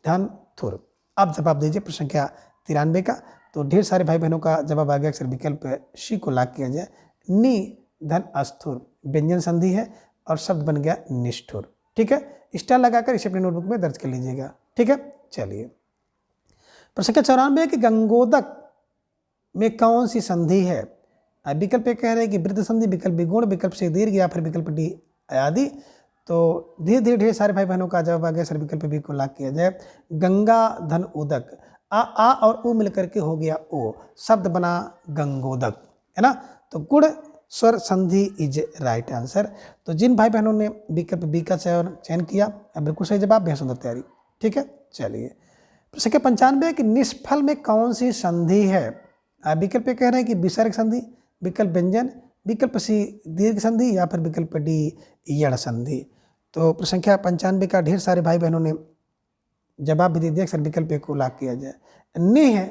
धन थुर। अब जवाब दीजिए प्रश्न संख्या 93 का। तो ढेर सारे भाई बहनों का जवाब आ गया, अक्सर विकल्प सी को लाख किया जाए। नि धन अस्थुर व्यंजन संधि है और शब्द बन गया निष्ठुर, ठीक है। स्टार लगाकर इसे अपने नोटबुक में दर्ज कर लीजिएगा, ठीक है। चलिए, प्रश्न संख्या 94 कि गंगोदक में कौन सी संधि है? विकल्प ए कह रहे हैं कि वृद्ध संधि, विकल्प बी गुण, विकल्प सी दीर्घ या फिर विकल्प डी आदि। तो धीरे धीरे ढेर सारे भाई बहनों का जवाब आ गया सर, विकल्प बी को लॉक किया जाए। गंगा धन उदक, आ और उ मिलकर के हो गया ओ, शब्द बना गंगोदक, है ना। तो गुण स्वर संधि इज राइट आंसर। तो जिन भाई बहनों ने विकल्प बी का चयन किया, बिल्कुल सही जवाब, बेहद सुंदर तैयारी। ठीक है, चलिए प्रश्न संख्या 95 कि निष्फल में कौन सी संधि है? विकल्प कह रहे हैं कि विसर्ग संधि, विकल्प व्यंजन, विकल्प सी दीर्घ संधि या फिर विकल्प डी यण संधि। तो प्रश्न संख्या 95 का ढेर सारे भाई बहनों ने जवाब भी दे दिया, सर विकल्प ए को लॉक किया जाए। निह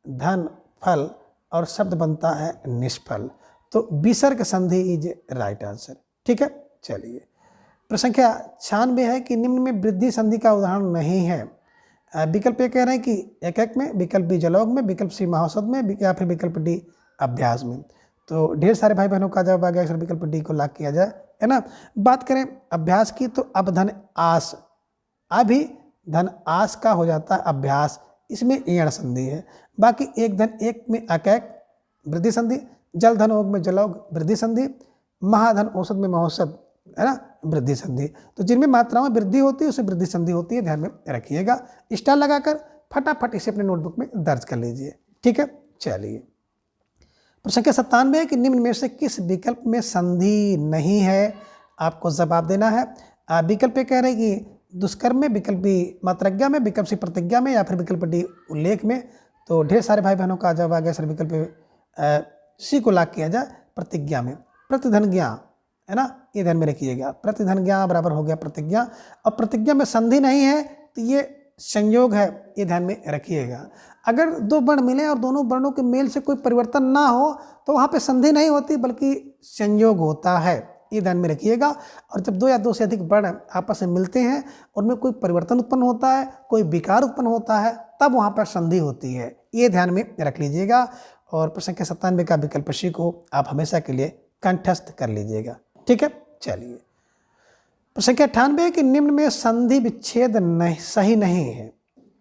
धन फल और शब्द बनता है निष्फल, तो विसर्ग संधि इज राइट आंसर। ठीक है, चलिए प्रश्न संख्या 96 है कि निम्न में वृद्धि संधि का उदाहरण नहीं है। विकल्प ए कह रहे हैं कि एक एक में, विकल्प बी जलौग में, विकल्प सी महाौसत में या फिर विकल्प डी अभ्यास में। तो ढेर सारे भाई बहनों का जवाब आ गया सर, विकल्प डी को लॉक किया जाए, है ना। बात करें अभ्यास की तो अब धन आस, अभी धन आस का हो जाता है अभ्यास, इसमें यण संधि है। बाकी एक धन एक में अकैक वृद्धि संधि, जल धन ओग में जलौग वृद्धि संधि, महाधन औसत में महोत्सव, है ना, वृद्धि संधि। तो जिनमें मात्राओं में वृद्धि होती है उसमें वृद्धि संधि होती है, ध्यान में रखिएगा। स्टार लगाकर फटाफट इसे अपने नोटबुक में दर्ज कर लीजिए। ठीक है, चलिए प्रश्न संख्या 97 है कि निम्न में से किस विकल्प में संधि नहीं है? आपको जवाब देना है। विकल्प कह रहे हैं कि दुष्कर्म में, विकल्प बी मात्रज्ञा में, विकल्प सी प्रतिज्ञा में या फिर विकल्प डी उल्लेख में। तो ढेर सारे भाई बहनों का जवाब आ गया सर, विकल्प सी को लॉक किया जाए, प्रतिज्ञा में। प्रतिधनज्ञा, है ना, ये ध्यान में रखिएगा, प्रतिधनज्ञा बराबर हो गया प्रतिज्ञा, और प्रतिज्ञा में संधि नहीं है तो ये संयोग है, ये ध्यान में रखिएगा। अगर दो वर्ण मिले और दोनों वर्णों के मेल से कोई परिवर्तन ना हो तो वहाँ पे संधि नहीं होती बल्कि संयोग होता है, ये ध्यान में रखिएगा। और जब दो या दो से अधिक वर्ण आपस में मिलते हैं, उनमें कोई परिवर्तन उत्पन्न होता है, कोई विकार उत्पन्न होता है, तब वहाँ पर संधि होती है, ये ध्यान में रख लीजिएगा। और प्रश्न संख्या 97 का विकल्प सी को आप हमेशा के लिए कंठस्थ कर लीजिएगा। ठीक है, चलिए प्रश्न संख्या 98 कि निम्न में संधि विच्छेद नहीं सही नहीं है।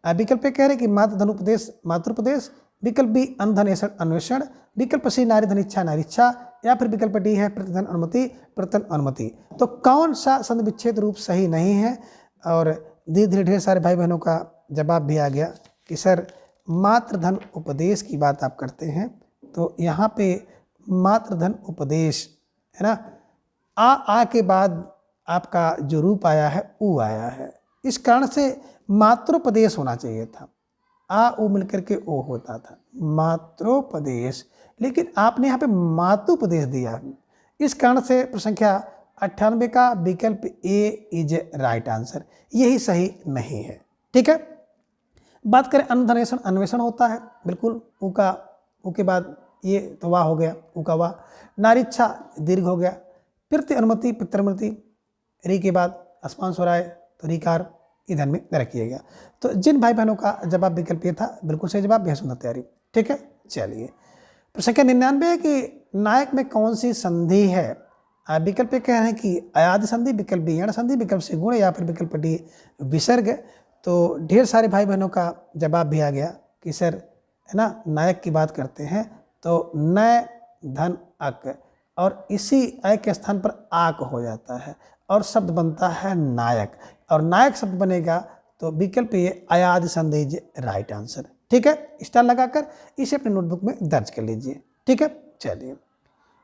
विकल्प कह रहे कि मातृ धन उपदेश मातृपदेश, विकल्प बी अंधन अन्वेषण, विकल्प सी नारी धन इच्छा नारीच्छा या फिर विकल्प डी है प्रतिधन अनुमति प्रतन अनुमति। तो कौन सा संधि विच्छेद रूप सही नहीं है? और धीरे धीरे ढेर सारे भाई बहनों का जवाब भी आ गया कि सर मातृधन उपदेश की बात आप करते हैं, तो यहाँ पे मातृधन उपदेश, है ना, आ के बाद आपका जो रूप आया है ऊ आया है, इस कारण से मातृोपदेश होना चाहिए था, आ ऊ मिलकर के ओ होता था मातृोपदेश, लेकिन आपने यहाँ पे मातुपदेश दिया, इस कारण से प्रश्न संख्या 98 का विकल्प ए इज राइट आंसर, यही सही नहीं है। ठीक है, बात करें अन्वेषण, अन्वेषण होता है बिल्कुल, ऊ के बाद ये तो वाह हो गया, ऊ का वाह, नारीच्छा दीर्घ हो गया, प्रत्य अनुमति पितृमति, री के बाद अस्मान स्वराय तो रिकार, ये ध्यान में रखिएगा। तो जिन भाई बहनों का जवाब विकल्प ये था, बिल्कुल सही जवाब, बेहद सुंदर तैयारी। ठीक है, चलिए प्रश्न संख्या 99 है कि नायक में कौन सी संधि है? विकल्प कह रहे हैं कि अयादि संधि, विकल्प बी यण संधि, विकल्प सी गुण या फिर विकल्प डी विसर्ग। तो ढेर सारे भाई बहनों का जवाब भी आ गया कि सर, है ना, नायक की बात करते हैं तो नय धन अक, और इसी अय के स्थान पर आक हो जाता है और शब्द बनता है नायक, और नायक शब्द बनेगा तो विकल्प ये अयादि संधि इज राइट आंसर। ठीक है, स्टार लगाकर इसे अपने नोटबुक में दर्ज कर लीजिए। ठीक है, चलिए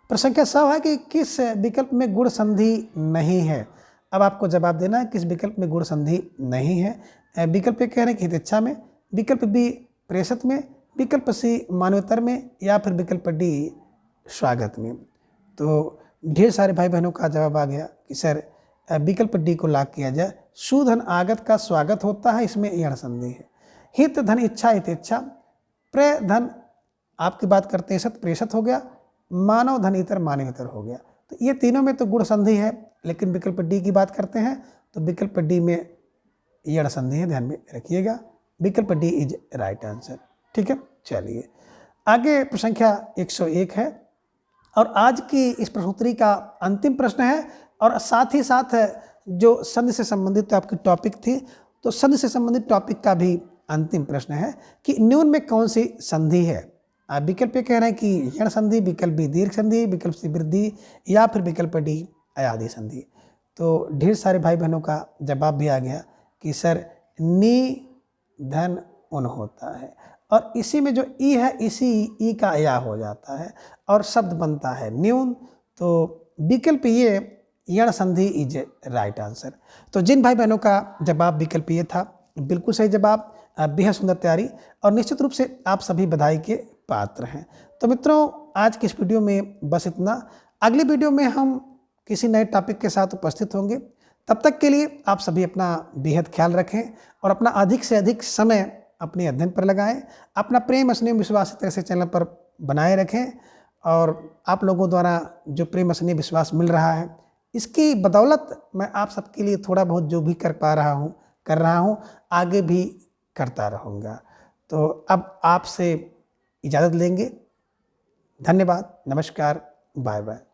प्रश्न संख्या 100 है कि किस विकल्प में गुण संधि नहीं है? अब आपको जवाब देना है किस विकल्प में गुण संधि नहीं है। विकल्प कह रहे हैं कि हितैषा में, विकल्प बी प्रेषित में, विकल्प सी मानवतर में या फिर विकल्प डी स्वागत में। तो ढेर सारे भाई बहनों का जवाब आ गया कि सर विकल्प डी को लॉक किया जाए, सुधन आगत का स्वागत होता है, इसमें यण संधि है। हित धन इच्छा हितेच्छा, प्रे धन आपकी बात करते हैं सत प्रेषित हो गया, मानव धन इतर मानवेतर हो गया। तो ये तीनों में तो गुण संधि है, लेकिन विकल्प डी की बात करते हैं तो विकल्प डी में यण संधि है, ध्यान में रखिएगा, विकल्प डी इज राइट आंसर। ठीक है, चलिए आगे प्रश्न संख्या 101 है और आज की इस प्रश्नोत्तरी का अंतिम प्रश्न है, और साथ ही साथ जो संधि से संबंधित तो आपकी टॉपिक थी, तो संधि से संबंधित टॉपिक का भी अंतिम प्रश्न है कि न्यून में कौन सी संधि है। विकल्प ये कह रहे हैं कि यण संधि, विकल्प बी दीर्घ संधि, विकल्प सी वृद्धि, या फिर विकल्प डी अयादि संधि। तो ढेर सारे भाई बहनों का जवाब भी आ गया कि सर नी धन उन होता है, और इसी में जो ई है इसी ई का या हो जाता है और शब्द बनता है न्यून। तो विकल्प ये यण संधि इज राइट आंसर। तो जिन भाई बहनों का जवाब विकल्प ये था, बिल्कुल सही जवाब, बेहद सुंदर तैयारी, और निश्चित रूप से आप सभी बधाई के पात्र हैं। तो मित्रों, आज की इस वीडियो में बस इतना। अगली वीडियो में हम किसी नए टॉपिक के साथ उपस्थित होंगे। तब तक के लिए आप सभी अपना बेहद ख्याल रखें और अपना अधिक से अधिक समय अपने अध्ययन पर लगाएं। अपना प्रेम, स्नेह, विश्वास इस तरह से चैनल पर बनाए रखें, और आप लोगों द्वारा जो प्रेम, स्नेह, विश्वास मिल रहा है, इसकी बदौलत मैं आप सबके लिए थोड़ा बहुत जो भी कर रहा हूँ, आगे भी करता रहूँगा। तो अब आपसे इजाज़त लेंगे। धन्यवाद, नमस्कार, बाय बाय।